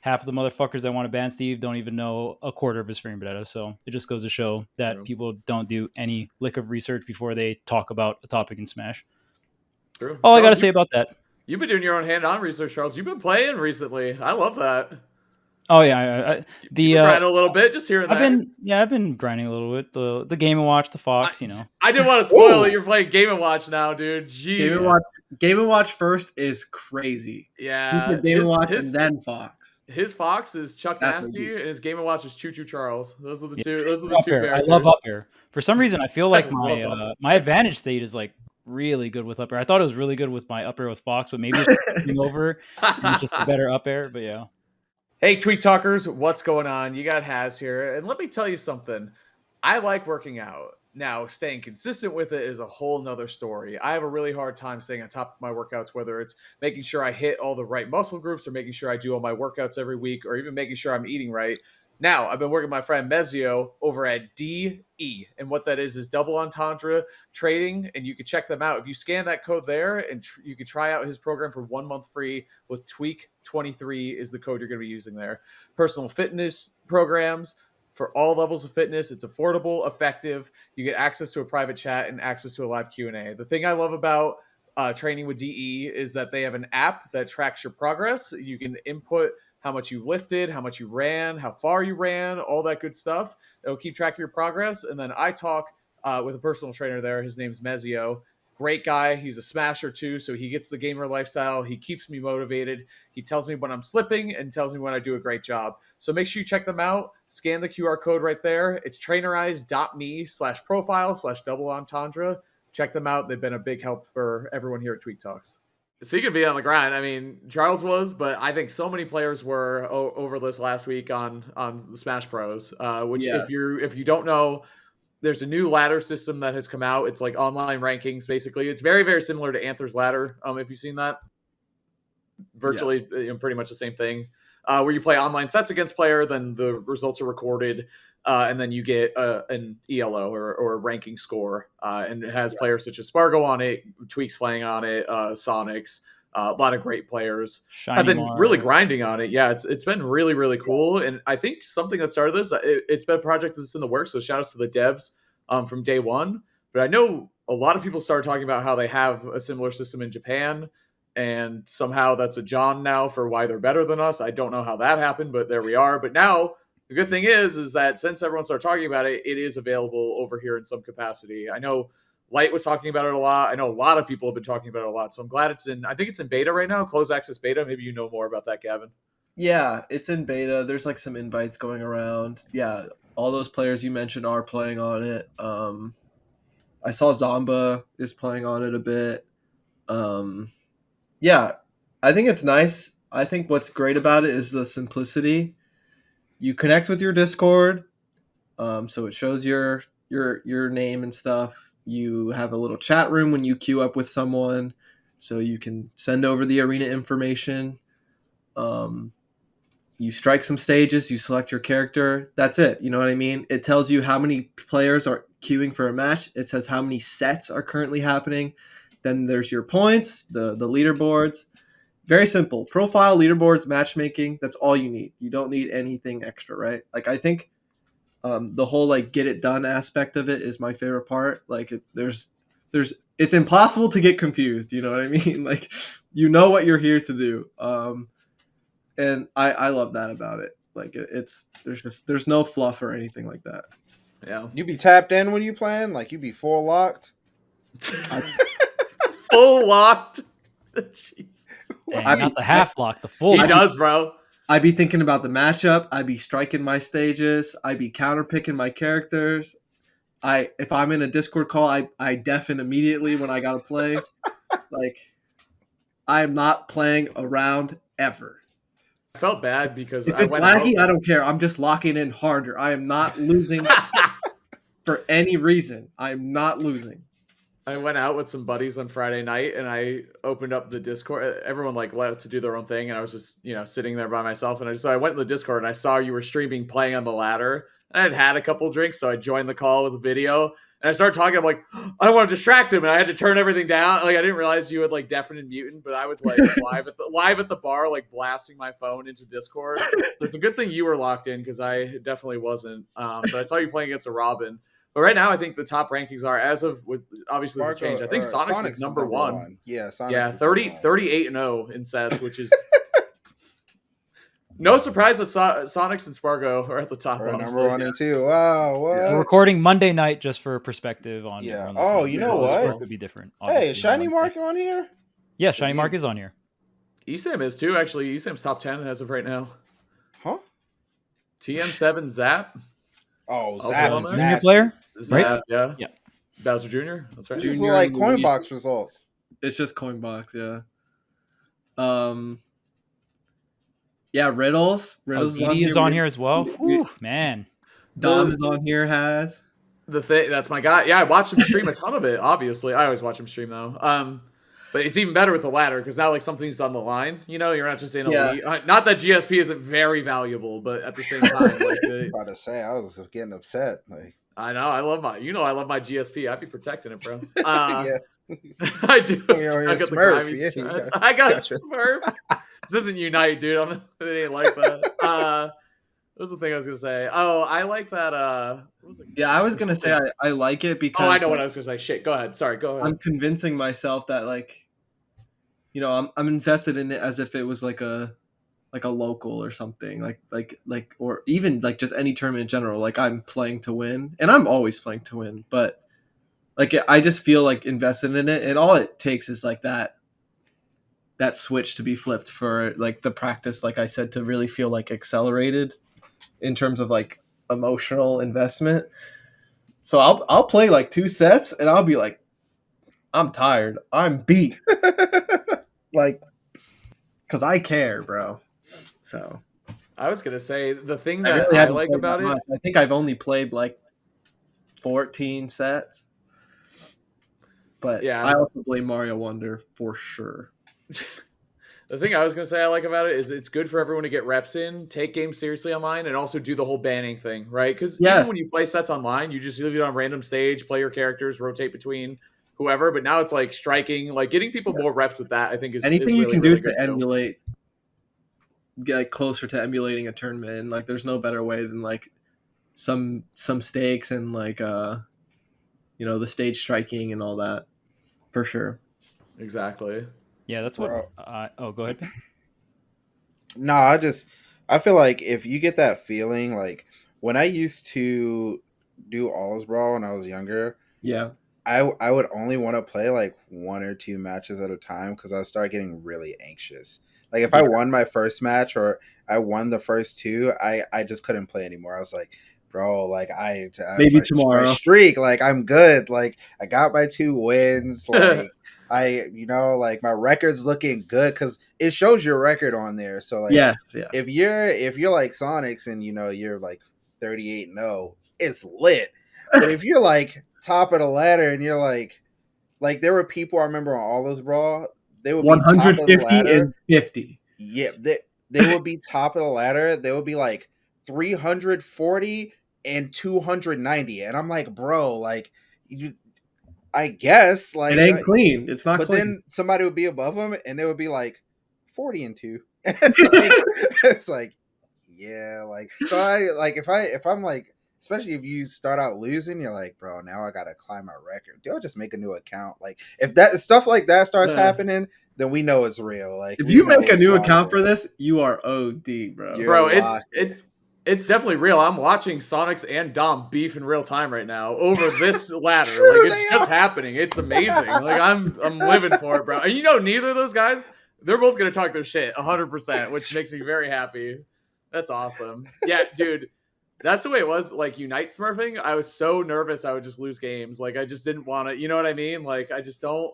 [SPEAKER 3] half of the motherfuckers that want to ban Steve don't even know a quarter of his frame data. So it just goes to show that
[SPEAKER 4] True.
[SPEAKER 3] people don't do any lick of research before they talk about a topic in Smash.
[SPEAKER 4] True.
[SPEAKER 3] All I got to
[SPEAKER 4] Charles,
[SPEAKER 3] say about that.
[SPEAKER 4] You've been doing your own hand-on research, Charles. You've been playing recently. I love that.
[SPEAKER 3] Oh yeah,
[SPEAKER 4] You've been grinding a little bit, just here and there.
[SPEAKER 3] I've been grinding a little bit. The Game and Watch, the Fox, you know.
[SPEAKER 4] I didn't want to spoil
[SPEAKER 2] Ooh.
[SPEAKER 4] it. You're playing Game and Watch now, dude. Jeez.
[SPEAKER 1] Game and Watch first is crazy.
[SPEAKER 4] Yeah.
[SPEAKER 1] Game and Watch and then Fox.
[SPEAKER 4] His Fox is Chuck
[SPEAKER 1] That's
[SPEAKER 4] Nasty, and his Game and Watch is Choo Choo Charles. Those are the
[SPEAKER 3] Yeah.
[SPEAKER 4] two. Those are the
[SPEAKER 3] Up
[SPEAKER 4] two
[SPEAKER 3] air.
[SPEAKER 4] characters.
[SPEAKER 3] I love up air. For some reason, I feel like
[SPEAKER 4] I love up.
[SPEAKER 3] my advantage state is like really good with up air. I thought it was really good with my up air with Fox, but maybe it's coming over and it's just a better up air. But yeah.
[SPEAKER 4] Hey, Tweek Talkers, what's going on? You got Haz here, and let me tell you something. I like working out. Now, staying consistent with it is a whole nother story. I have a really hard time staying on top of my workouts, whether it's making sure I hit all the right muscle groups or making sure I do all my workouts every week or even making sure I'm eating right. Now, I've been working with my friend Mezio over at DE, and what that is double entendre trading, and you can check them out. If you scan that code there, and you can try out his program for 1 month free with Tweek23 is the code you're going to be using there. Personal fitness programs for all levels of fitness. It's affordable, effective. You get access to a private chat and access to a live Q&A. The thing I love about training with DE is that they have an app that tracks your progress. You can input how much you lifted, how much you ran, how far you ran, all that good stuff. It'll keep track of your progress. And then I talk with a personal trainer there. His name's Mezio. Great guy. He's a smasher too, so he gets the gamer lifestyle. He keeps me motivated. He tells me when I'm slipping and tells me when I do a great job. So make sure you check them out. Scan the QR code right there. It's trainerized.me/profile/double entendre. Check them out. They've been a big help for everyone here at Tweek Talks. Speaking of being on the grind, I mean, Charles was, but I think so many players were over this last week on the Smash Bros. Which,
[SPEAKER 1] Yeah.
[SPEAKER 4] if you don't know, there's a new ladder system that has come out. It's like online rankings, basically. It's very, very similar to Anther's ladder. If you've seen that, virtually pretty much the same thing. Where you play online sets against player, then the results are recorded, and then you get an ELO or a ranking score, and it has players such as Spargo on it, Tweek's playing on it, Sonics, a lot of great players. I've been really grinding on it. Yeah, it's been really, really cool, and I think something that started this, it's been a project that's in the works, so shout outs to the devs from day one. But I know a lot of people started talking about how they have a similar system in Japan, and somehow that's a John now for why they're better than us. I don't know how that happened, but there we are. But now the good thing is that since everyone started talking about it, it is available over here in some capacity. I know Light was talking about it a lot. I know a lot of people have been talking about it a lot. So I'm glad I think it's in beta right now, closed access beta. Maybe you know more about that, Gavin.
[SPEAKER 1] Yeah, it's in beta. There's like some invites going around. Yeah, all those players you mentioned are playing on it. I saw Zomba is playing on it a bit. Yeah, I think it's nice. I think what's great about it is the simplicity. You connect with your Discord, so it shows your name and stuff. You have a little chat room when you queue up with someone, so you can send over the arena information. You strike some stages, you select your character. That's it. You know what I mean? It tells you how many players are queuing for a match. It says how many sets are currently happening. Then there's your points, the leaderboards. Very simple. Profile, leaderboards, matchmaking. That's all you need. You don't need anything extra, right? Like I think the whole like get it done aspect of it is my favorite part. Like it's impossible to get confused. You know what I mean? Like you know what you're here to do. And I love that about it. Like there's no fluff or anything like that.
[SPEAKER 4] Yeah.
[SPEAKER 2] You be tapped in when you playing? Like you be full locked?
[SPEAKER 4] Full locked. Jesus.
[SPEAKER 3] Dang, not the half lock, the full.
[SPEAKER 4] He
[SPEAKER 3] lock.
[SPEAKER 4] does, bro.
[SPEAKER 1] I'd be thinking about the matchup. I'd be striking my stages. I'd be counterpicking my characters. If I'm in a Discord call, I deafen immediately when I gotta play. Like, I'm not playing around ever.
[SPEAKER 4] I felt bad because
[SPEAKER 1] If
[SPEAKER 4] I
[SPEAKER 1] it's
[SPEAKER 4] went
[SPEAKER 1] laggy,
[SPEAKER 4] out.
[SPEAKER 1] I don't care. I'm just locking in harder. I am not losing for any reason. I'm not losing.
[SPEAKER 4] I went out with some buddies on Friday night and I opened up the Discord. Everyone like left to do their own thing, and I was just sitting there by myself. And so I went in the Discord and I saw you were streaming playing on the ladder. And I'd had a couple drinks, so I joined the call with the video. And I started talking. I'm like, I don't want to distract him, and I had to turn everything down. Like I didn't realize you had like deafen and mutant, but I was like live at the bar, like blasting my phone into Discord. So it's a good thing you were locked in because I definitely wasn't. But I saw you playing against a Robin. But right now, I think the top rankings are, as of with obviously there's a change. I think Sonic's is number one.
[SPEAKER 2] Yeah, Sonic's
[SPEAKER 4] yeah,
[SPEAKER 2] is
[SPEAKER 4] 38-0 in sets, which is no surprise that Sonics and Spargo are at the top.
[SPEAKER 2] Or number 1 and 2. Wow, what?
[SPEAKER 3] We're recording Monday night just for perspective on.
[SPEAKER 2] Yeah.
[SPEAKER 3] On
[SPEAKER 2] Oh, you know what?
[SPEAKER 3] Discord could be different.
[SPEAKER 2] Hey, Shiny Mark on here?
[SPEAKER 3] Yeah, Shiny Mark is on here.
[SPEAKER 4] Esam is too, actually. Esam's top 10 as of right now.
[SPEAKER 2] Huh?
[SPEAKER 4] TM7 Zap.
[SPEAKER 2] Oh,
[SPEAKER 4] Also
[SPEAKER 2] Zap
[SPEAKER 4] on
[SPEAKER 2] is
[SPEAKER 4] there?
[SPEAKER 3] Junior
[SPEAKER 2] nasty.
[SPEAKER 3] player,
[SPEAKER 4] Zap,
[SPEAKER 3] right?
[SPEAKER 4] yeah.
[SPEAKER 3] Yeah.
[SPEAKER 4] Bowser Jr. That's right.
[SPEAKER 2] These
[SPEAKER 1] Junior
[SPEAKER 2] are like
[SPEAKER 1] and
[SPEAKER 2] coin
[SPEAKER 1] Luigi.
[SPEAKER 2] box results.
[SPEAKER 1] It's just Coinbox, yeah. Yeah, Riddles. Riddles
[SPEAKER 3] is on here as well. Whew, man.
[SPEAKER 1] Dom is on here. Has
[SPEAKER 4] The thing that's my guy. Yeah, I watched him stream a ton of it. Obviously, I always watch him stream though. But it's even better with the ladder because now like something's on the line. You're not just in a lead. Not that GSP isn't very valuable, but at the same time, like
[SPEAKER 2] About to say, I was getting upset. Like,
[SPEAKER 4] I know I love my GSP. I'd be protecting it, bro.
[SPEAKER 2] yeah,
[SPEAKER 4] I do.
[SPEAKER 2] You're
[SPEAKER 4] I got the
[SPEAKER 2] Smurf.
[SPEAKER 4] grimy
[SPEAKER 2] Yeah,
[SPEAKER 4] strats. I got a Smurf. This isn't Unite, dude. It ain't like that. What was the thing I was gonna say? Oh, I like that.
[SPEAKER 1] yeah, I was gonna say I like it because
[SPEAKER 4] I know what I was gonna say. Shit, go ahead. Sorry, go ahead.
[SPEAKER 1] I'm convincing myself that I'm invested in it as if it was like a local or something like or even like just any tournament in general. Like I'm playing to win, and I'm always playing to win, but like I just feel like invested in it, and all it takes is like that switch to be flipped for like the practice, like I said, to really feel like accelerated in terms of like emotional investment. So I'll play like 2 sets and I'll be like, I'm tired, I'm beat, like, because I care, bro. So
[SPEAKER 4] I was gonna say the thing that
[SPEAKER 1] really
[SPEAKER 4] I
[SPEAKER 1] haven't
[SPEAKER 4] like
[SPEAKER 1] played
[SPEAKER 4] about
[SPEAKER 1] that
[SPEAKER 4] it.
[SPEAKER 1] much. I think I've only played like 14 sets, but
[SPEAKER 4] Yeah.
[SPEAKER 1] I also blame Mario Wonder for sure.
[SPEAKER 4] The thing I was going to say I like about it is it's good for everyone to get reps in, take games seriously online, and also do the whole banning thing, right? Because even when you play sets online, you just leave it on random stage, play your characters, rotate between whoever. But now it's like striking, like getting people more reps with that, I think is
[SPEAKER 1] anything
[SPEAKER 4] really,
[SPEAKER 1] you can
[SPEAKER 4] really
[SPEAKER 1] do to emulate, get closer to emulating a tournament. And like there's no better way than like some stakes and like the stage striking and all that, for sure.
[SPEAKER 4] Exactly.
[SPEAKER 3] Yeah, that's what. Go ahead.
[SPEAKER 2] No, I feel like if you get that feeling, like when I used to do All's Brawl when I was younger,
[SPEAKER 1] yeah,
[SPEAKER 2] I would only want to play like 1 or 2 matches at a time because I started getting really anxious. Like if I won my first match or I won the first 2, I just couldn't play anymore. I was like, bro, like
[SPEAKER 1] maybe tomorrow
[SPEAKER 2] my streak, like I'm good. Like I got my 2 wins. Like like my record's looking good because it shows your record on there. So like, if you're like Sonics and you're like 38-0, it's lit. But if you're like top of the ladder and you're like there were people I remember on All Those Brawl, they would be
[SPEAKER 1] 150 and 50.
[SPEAKER 2] Yeah, they would be top of the ladder. They would be like 340 and 290, and I'm like, bro, like I guess like
[SPEAKER 1] it ain't clean. It's not.
[SPEAKER 2] But
[SPEAKER 1] clean.
[SPEAKER 2] then somebody would be above them, and they would be like 40 and 2. It's like, yeah, like so. I like if I'm like, especially if you start out losing, you're like, bro, now I gotta climb my record. They'll just make a new account. Like if that stuff like that starts happening, then we know it's real. Like
[SPEAKER 1] if you make a new account for this, you are OD, bro.
[SPEAKER 4] Bro, it's It's definitely real. I'm watching Sonics and Dom beef in real time right now over this ladder.
[SPEAKER 2] True,
[SPEAKER 4] Like, it's
[SPEAKER 2] they
[SPEAKER 4] just
[SPEAKER 2] are.
[SPEAKER 4] happening. It's amazing. Like, I'm living for it, bro. And neither of those guys, they're both gonna talk their shit 100%, which makes me very happy. That's awesome. Yeah, dude. That's the way it was. Like, Unite smurfing, I was so nervous I would just lose games. Like, I just didn't want to. You know what I mean? Like, I just don't.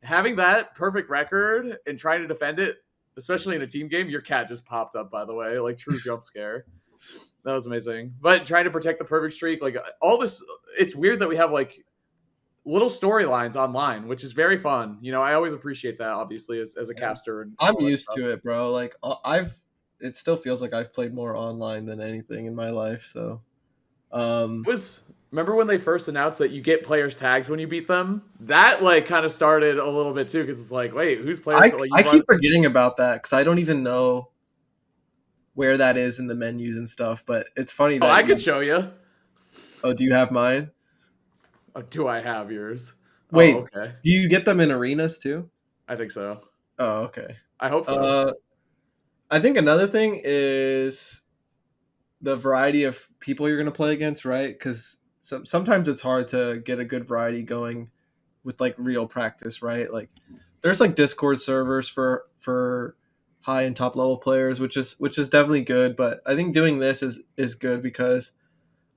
[SPEAKER 4] Having that perfect record and trying to defend it, especially in a team game, your cat just popped up, by the way. Like, true jump scare. That was amazing. But trying to protect the perfect streak, like all this, it's weird that we have like little storylines online, which is very fun. I always appreciate that, obviously, as a caster. And
[SPEAKER 1] I'm
[SPEAKER 4] all that
[SPEAKER 1] used
[SPEAKER 4] stuff.
[SPEAKER 1] to it, bro. Like it still feels like I've played more online than anything in my life. So,
[SPEAKER 4] Remember when they first announced that you get players' tags when you beat them? That like kind of started a little bit too, because it's like, wait, who's players?
[SPEAKER 1] I keep forgetting about that because I don't even know where that is in the menus and stuff. But it's funny that
[SPEAKER 4] I could show you.
[SPEAKER 1] Oh, do you have mine?
[SPEAKER 4] Oh, do I have yours?
[SPEAKER 1] Wait,
[SPEAKER 4] okay.
[SPEAKER 1] Do you get them in arenas too?
[SPEAKER 4] I think so.
[SPEAKER 1] Oh, okay.
[SPEAKER 4] I hope so.
[SPEAKER 1] I think another thing is the variety of people you're going to play against, right? Because sometimes it's hard to get a good variety going with like real practice, right? Like there's like Discord servers for high and top level players, which is definitely good. But I think doing this is good because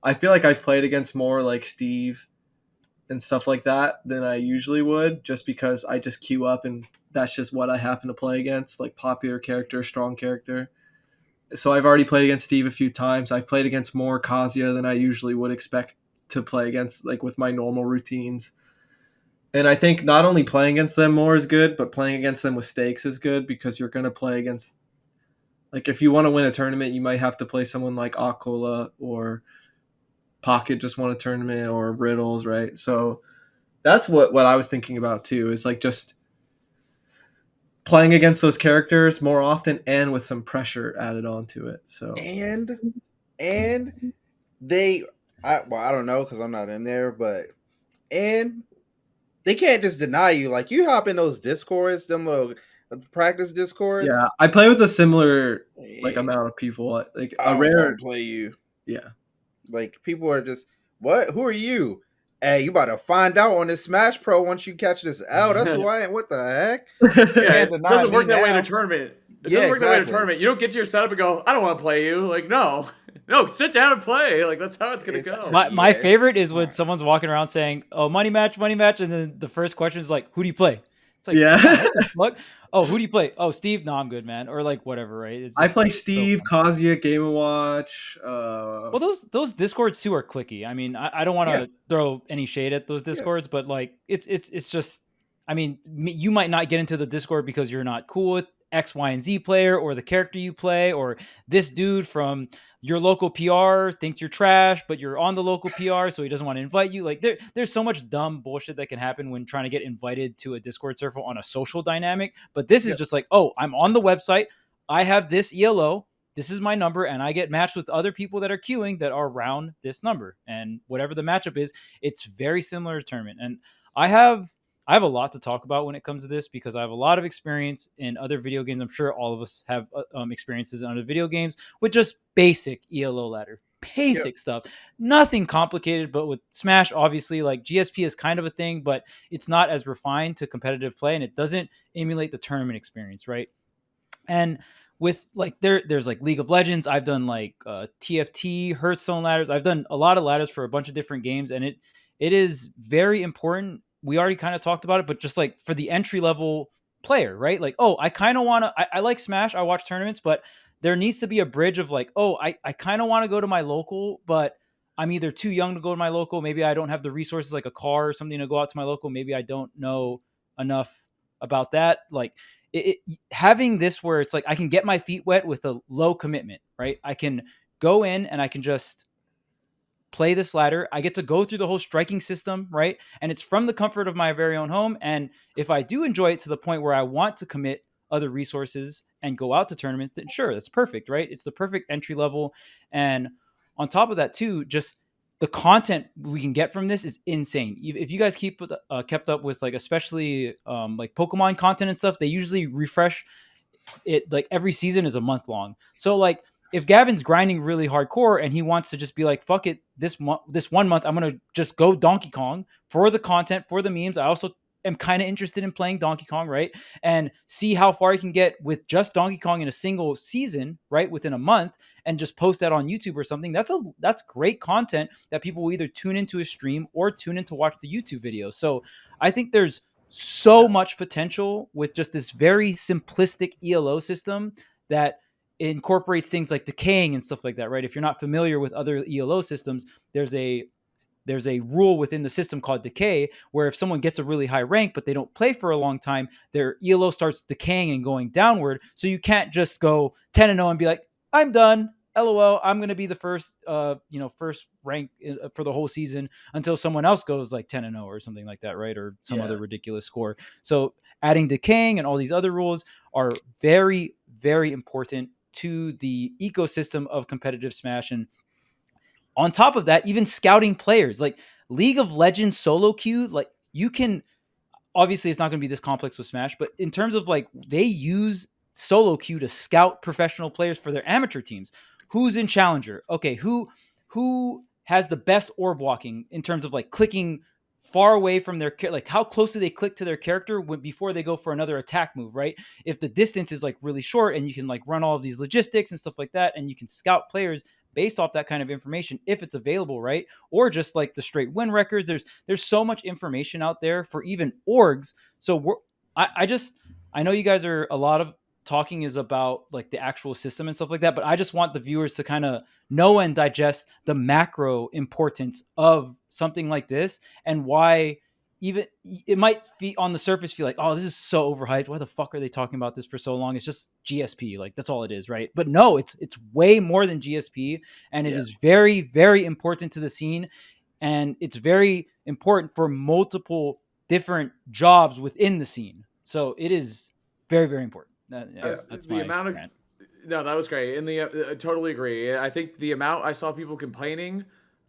[SPEAKER 1] I feel like I've played against more like Steve and stuff like that than I usually would, just because I just queue up and that's just what I happen to play against, like popular character, strong character. So I've already played against Steve a few times. I've played against more Kazuya than I usually would expect to play against, like with my normal routines. And I think not only playing against them more is good, but playing against them with stakes is good because you're going to play against, like if you want to win a tournament, you might have to play someone like Aquila or Pocket just won a tournament or Riddles, right? So that's what I was thinking about too, is like just playing against those characters more often and with some pressure added onto it. So
[SPEAKER 2] and I don't know because I'm not in there, but they can't just deny you. Like you hop in those discords, them little practice discords.
[SPEAKER 1] yeah, I play with a similar like amount of people. Like
[SPEAKER 2] I
[SPEAKER 1] a
[SPEAKER 2] don't
[SPEAKER 1] rare
[SPEAKER 2] want to play you.
[SPEAKER 1] Yeah.
[SPEAKER 2] Like people are just what? Who are you? Hey, you about to find out on this Smash Pro once you catch this out. That's why. What the heck?
[SPEAKER 4] Yeah, it doesn't work that way in a tournament. It doesn't work that way in a tournament. You don't get to your setup and go, I don't want to play you. Like, no, sit down and play. Like, that's how it's going to go.
[SPEAKER 3] My favorite is when someone's walking around saying, oh, money match. And then the first question is like, who do you play? It's like,
[SPEAKER 1] yeah.
[SPEAKER 3] What the fuck? Oh, who do you play? Oh, Steve? No, I'm good, man. Or like whatever, right? It's
[SPEAKER 1] I play Steve, Kazuya, Game & Watch.
[SPEAKER 3] Well, those Discords too are clicky. I mean, I don't want to throw any shade at those Discords, but like it's just, I mean, you might not get into the Discord because you're not cool with X, Y, and Z player or the character you play, or this dude from your local PR thinks you're trash, but you're on the local PR, so he doesn't want to invite you. Like there's so much dumb bullshit that can happen when trying to get invited to a Discord server on a social dynamic. But this is just like, oh, I'm on the website. I have this ELO. This is my number, and I get matched with other people that are queuing that are around this number. And whatever the matchup is, it's very similar to tournament. And I have a lot to talk about when it comes to this because I have a lot of experience in other video games. I'm sure all of us have experiences in other video games with just basic ELO ladder, basic stuff, nothing complicated. But with Smash, obviously, like GSP is kind of a thing, but it's not as refined to competitive play, and it doesn't emulate the tournament experience, right? And with like there's like League of Legends, I've done like TFT, Hearthstone ladders. I've done a lot of ladders for a bunch of different games, and it is very important. We already kind of talked about it, but just like for the entry level player, right? Like, oh, I kind of want to. I like Smash. I watch tournaments, but there needs to be a bridge of like, oh, I kind of want to go to my local, but I'm either too young to go to my local. Maybe I don't have the resources like a car or something to go out to my local. Maybe I don't know enough about that. Like having this where it's like I can get my feet wet with a low commitment, right? I can go in and I can just play this ladder. I get to go through the whole striking system, right? And it's from the comfort of my very own home. And if I do enjoy it to the point where I want to commit other resources and go out to tournaments, then sure, that's perfect, right? It's the perfect entry level. And on top of that too, just the content we can get from this is insane. If you guys kept up with like, especially like Pokemon content and stuff, they usually refresh it like every season is a month long. So like if Gavin's grinding really hardcore and he wants to just be like, fuck it, this 1 month, I'm going to just go Donkey Kong for the content, for the memes. I also am kind of interested in playing Donkey Kong, right? And see how far he can get with just Donkey Kong in a single season, right? Within a month, and just post that on YouTube or something. That's great content that people will either tune into a stream or tune in to watch the YouTube video. So I think there's so much potential with just this very simplistic ELO system that incorporates things like decaying and stuff like that, right? If you're not familiar with other ELO systems, there's a rule within the system called decay, where if someone gets a really high rank but they don't play for a long time, their ELO starts decaying and going downward. So you can't just go 10-0 and be like, I'm done. LOL, I'm going to be the first rank for the whole season until someone else goes like 10-0 or something like that, right? Or some other ridiculous score. So adding decaying and all these other rules are very, very important to the ecosystem of competitive Smash. And on top of that, even scouting players, like League of Legends solo queue, like you can, obviously it's not going to be this complex with Smash, but in terms of like they use solo queue to scout professional players for their amateur teams. Who's in Challenger? Okay, who has the best orb walking in terms of like clicking far away from their, like how close do they click to their character before they go for another attack move, right? If the distance is like really short and you can like run all of these logistics and stuff like that, and you can scout players based off that kind of information if it's available, right? Or just like the straight win records. There's so much information out there for even orgs. So I know you guys are, a lot of talking is about like the actual system and stuff like that, but I just want the viewers to kind of know and digest the macro importance of something like this, and why even it might on the surface feel like, oh, this is so overhyped. Why the fuck are they talking about this for so long? It's just GSP. Like that's all it is, right? But no, it's way more than GSP, and it is very, very important to the scene. And it's very important for multiple different jobs within the scene. So it is very, very important. That's
[SPEAKER 4] the amount of
[SPEAKER 3] rant.
[SPEAKER 4] No, that was great. And I totally agree. I think the amount I saw people complaining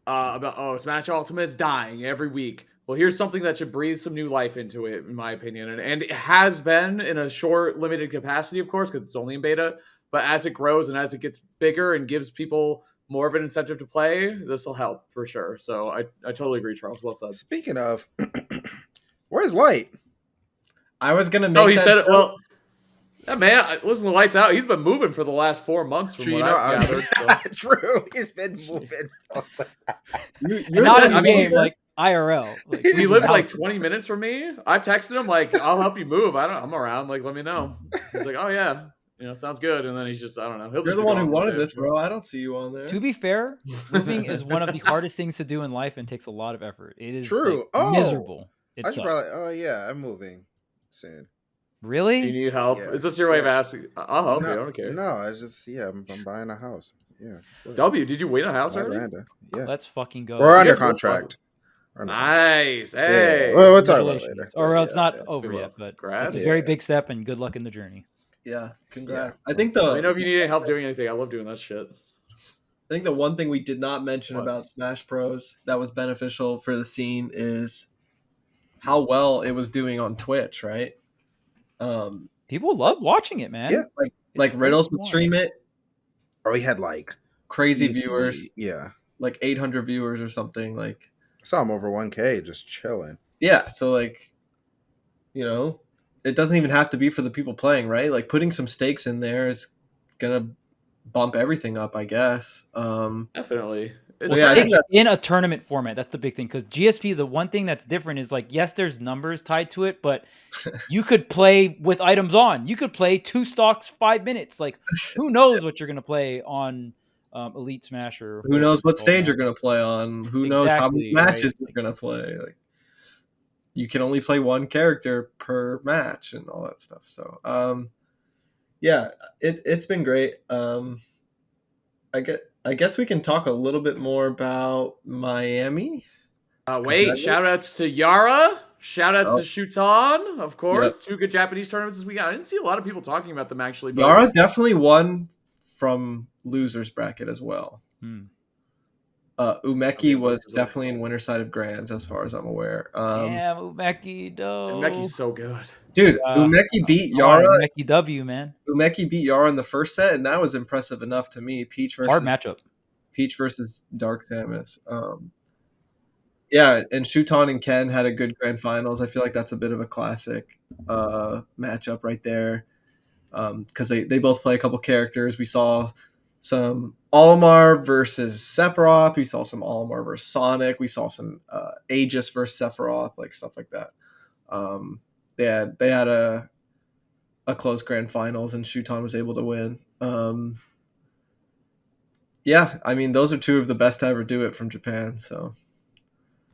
[SPEAKER 4] about, Smash Ultimate's dying every week. Well, here's something that should breathe some new life into it, in my opinion. And it has been in a short, limited capacity, of course, because it's only in beta. But as it grows and as it gets bigger and gives people more of an incentive to play, this will help for sure. So I totally agree, Charles. Well said.
[SPEAKER 2] Speaking of, where's Light?
[SPEAKER 1] I was gonna make.
[SPEAKER 4] Oh, he said it. Well, that man, listen, the lights out. He's been moving for the last 4 months from what I've gathered. So.
[SPEAKER 2] True, he's been moving.
[SPEAKER 3] You're not in the game, like IRL. Like,
[SPEAKER 4] he lives like 20 minutes from me. I've texted him like, "I'll help you move. I'm around. Like, let me know." He's like, "Oh yeah, sounds good." And then he's just, I don't know.
[SPEAKER 1] You're the one who wanted this, bro. I don't see you on there.
[SPEAKER 3] To be fair, moving is one of the hardest things to do in life and takes a lot of effort. It is
[SPEAKER 2] true.
[SPEAKER 3] Like, miserable.
[SPEAKER 2] I should probably. Oh yeah, I'm moving soon.
[SPEAKER 3] Really?
[SPEAKER 4] Do you need help?
[SPEAKER 2] Yeah.
[SPEAKER 4] Is this your way of asking? I'll help you. I don't care.
[SPEAKER 2] No, I just I'm buying a house. Yeah.
[SPEAKER 4] W, did you win a house already?
[SPEAKER 2] Yeah.
[SPEAKER 3] Let's fucking go.
[SPEAKER 2] We're under contract.
[SPEAKER 4] Nice. Hey.
[SPEAKER 2] Yeah. We'll talk about it later.
[SPEAKER 3] Or it's not over yet, but it's a very big step, and good luck in the journey.
[SPEAKER 1] Yeah, congrats. Yeah. I think
[SPEAKER 4] Let me know if you need any help doing anything. I love doing that shit.
[SPEAKER 1] I think the one thing we did not mention about Smash Bros. That was beneficial for the scene is how well it was doing on Twitch, right?
[SPEAKER 3] People love watching it, man.
[SPEAKER 1] Yeah, like Riddles would stream it,
[SPEAKER 2] or we had like
[SPEAKER 1] crazy viewers.
[SPEAKER 2] Yeah,
[SPEAKER 1] like 800 viewers or something. Like
[SPEAKER 2] I saw him over 1K just chilling.
[SPEAKER 1] Yeah, so like, it doesn't even have to be for the people playing, right? Like putting some stakes in there is gonna bump everything up, I guess.
[SPEAKER 4] Definitely.
[SPEAKER 3] Stakes in a tournament format. That's the big thing. Because GSP, the one thing that's different is like, yes, there's numbers tied to it, but you could play with items on. You could play 2 stocks 5 minutes. Like, who knows what you're gonna play on Elite Smash, or
[SPEAKER 1] who knows what stage you're gonna play on? Who knows how many matches you're gonna play? Like, you can only play one character per match and all that stuff. So, yeah, it's been great. I guess we can talk a little bit more about Miami.
[SPEAKER 4] Wait, shout outs to Yara. Shout outs to Shuton, of course. Yep. 2 good Japanese tournaments this weekend. I didn't see a lot of people talking about them, actually. But
[SPEAKER 1] Yara definitely won from losers bracket as well. Umeki was
[SPEAKER 4] those results.
[SPEAKER 1] definitely in winner side of grands, as far as I'm aware.
[SPEAKER 3] Damn, Umeki,
[SPEAKER 4] And
[SPEAKER 3] no.
[SPEAKER 4] Meki's so good.
[SPEAKER 1] Dude, Umeki beat
[SPEAKER 3] I want
[SPEAKER 1] Yara.
[SPEAKER 3] a Umeki W, man.
[SPEAKER 1] Umeki beat Yara in the first set, and that was impressive enough to me.
[SPEAKER 3] Hard matchup.
[SPEAKER 1] Peach versus Dark Samus. Yeah, and Shuton and Ken had a good grand finals. I feel like that's a bit of a classic matchup right there, because they both play a couple characters. We saw some Olimar versus Sephiroth. We saw some Olimar versus Sonic. We saw some Aegis versus Sephiroth, like stuff like that. They had a close grand finals, and Shuton was able to win. Yeah, I mean, those are two of the best to ever do it from Japan. So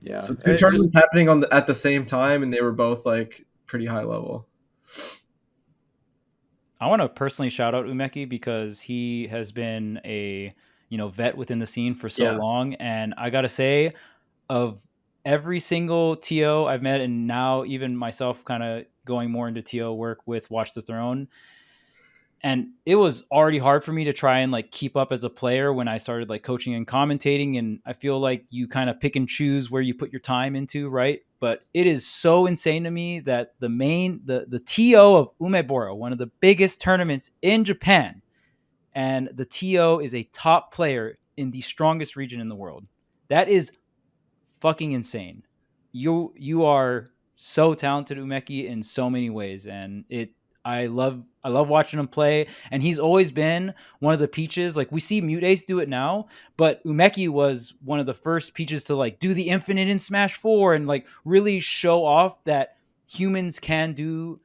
[SPEAKER 4] Yeah.
[SPEAKER 1] two tournaments happening at the same time, and they were both like pretty high level.
[SPEAKER 3] I want to personally shout out Umeki because he has been a vet within the scene for so long, and I gotta say, of every single TO I've met, and now even myself, kind of going more into TO work with Watch the Throne. And it was already hard for me to try and like keep up as a player when I started like coaching and commentating. And I feel like you kind of pick and choose where you put your time into, right? But it is so insane to me that the TO of Umeboro, one of the biggest tournaments in Japan, and the TO is a top player in the strongest region in the world. That is fucking insane. You are so talented, Umeki, in so many ways, and I love watching him play. And he's always been one of the peaches. Like we see Mute Ace do it now, but Umeki was one of the first peaches to like do the infinite in Smash 4 and like really show off that humans can do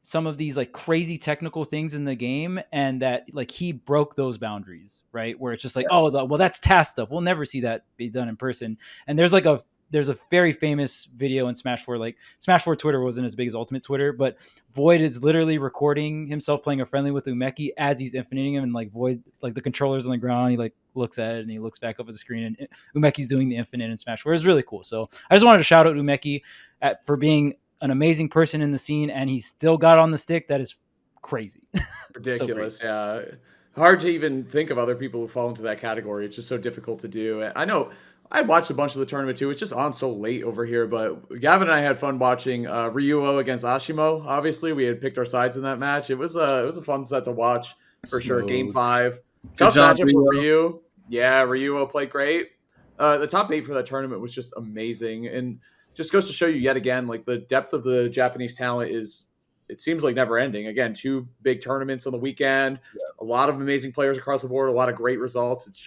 [SPEAKER 3] some of these like crazy technical things in the game, and that like he broke those boundaries, right? Where it's just like, well, that's task stuff. We'll never see that be done in person. And there's a very famous video in Smash 4, like Smash 4 Twitter wasn't as big as Ultimate Twitter, but Void is literally recording himself playing a friendly with Umeki as he's infiniting him, and like Void, like the controller's on the ground, he like looks at it and he looks back up at the screen, and Umeki's doing the infinite in Smash 4. It's really cool. So I just wanted to shout out Umeki for being an amazing person in the scene, and he still got on the stick. That is crazy.
[SPEAKER 4] Ridiculous. Yeah. Hard to even think of other people who fall into that category. It's just so difficult to do. I know I watched a bunch of the tournament too. It's just on so late over here, but Gavin and I had fun watching Ryuo against Ashimo. Obviously, we had picked our sides in that match. It was a fun set to watch for sure. Game 5. Tough matchup for Ryu. Yeah, Ryuo played great. The top 8 for that tournament was just amazing, and just goes to show you yet again, like the depth of the Japanese talent it seems like never ending. Again, 2 big tournaments on the weekend, a lot of amazing players across the board, a lot of great results. It's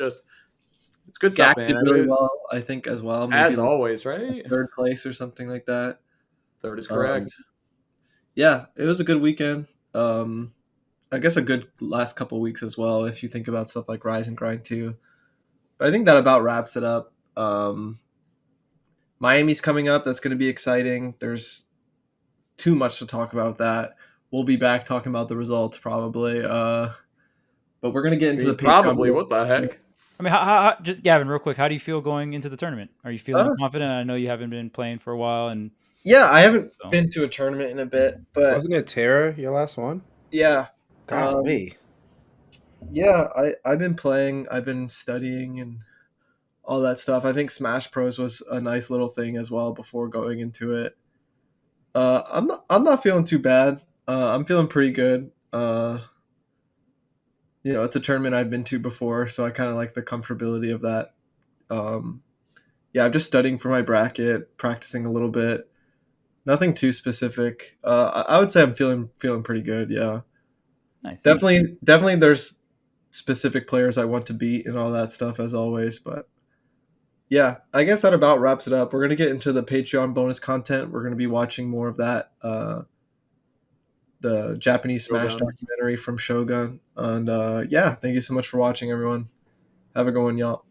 [SPEAKER 4] good stuff, man.
[SPEAKER 1] Did really well, I think, as well. Maybe
[SPEAKER 4] as always, right?
[SPEAKER 1] 3rd place or something like that.
[SPEAKER 4] 3rd is correct.
[SPEAKER 1] Yeah, it was a good weekend. I guess a good last couple of weeks as well, if you think about stuff like Rise and Grind 2. But I think that about wraps it up. Miami's coming up. That's going to be exciting. There's too much to talk about that. We'll be back talking about the results probably. But we're going to get into the
[SPEAKER 4] probably. What the heck?
[SPEAKER 3] I mean, how, just Gavin, real quick, how do you feel going into the tournament? Are you feeling confident? I know you haven't been playing for a while, and
[SPEAKER 1] yeah, I haven't been to a tournament in a bit, but
[SPEAKER 2] wasn't it Terra your last one?
[SPEAKER 1] Yeah.
[SPEAKER 2] Golly.
[SPEAKER 1] Yeah, I've been playing. I've been studying and all that stuff. I think Smash Bros was a nice little thing as well before going into it. I'm not feeling too bad. I'm feeling pretty good. It's a tournament I've been to before, so I kind of like the comfortability of that. Yeah, I'm just studying for my bracket, practicing a little bit. Nothing too specific. I would say I'm feeling pretty good. Yeah,
[SPEAKER 3] nice.
[SPEAKER 1] Definitely. There's specific players I want to beat and all that stuff as always, but yeah, I guess that about wraps it up. We're gonna get into the Patreon bonus content. We're gonna be watching more of that. The Japanese Smash documentary from Shogun. And yeah, thank you so much for watching, everyone. Have a good one, y'all.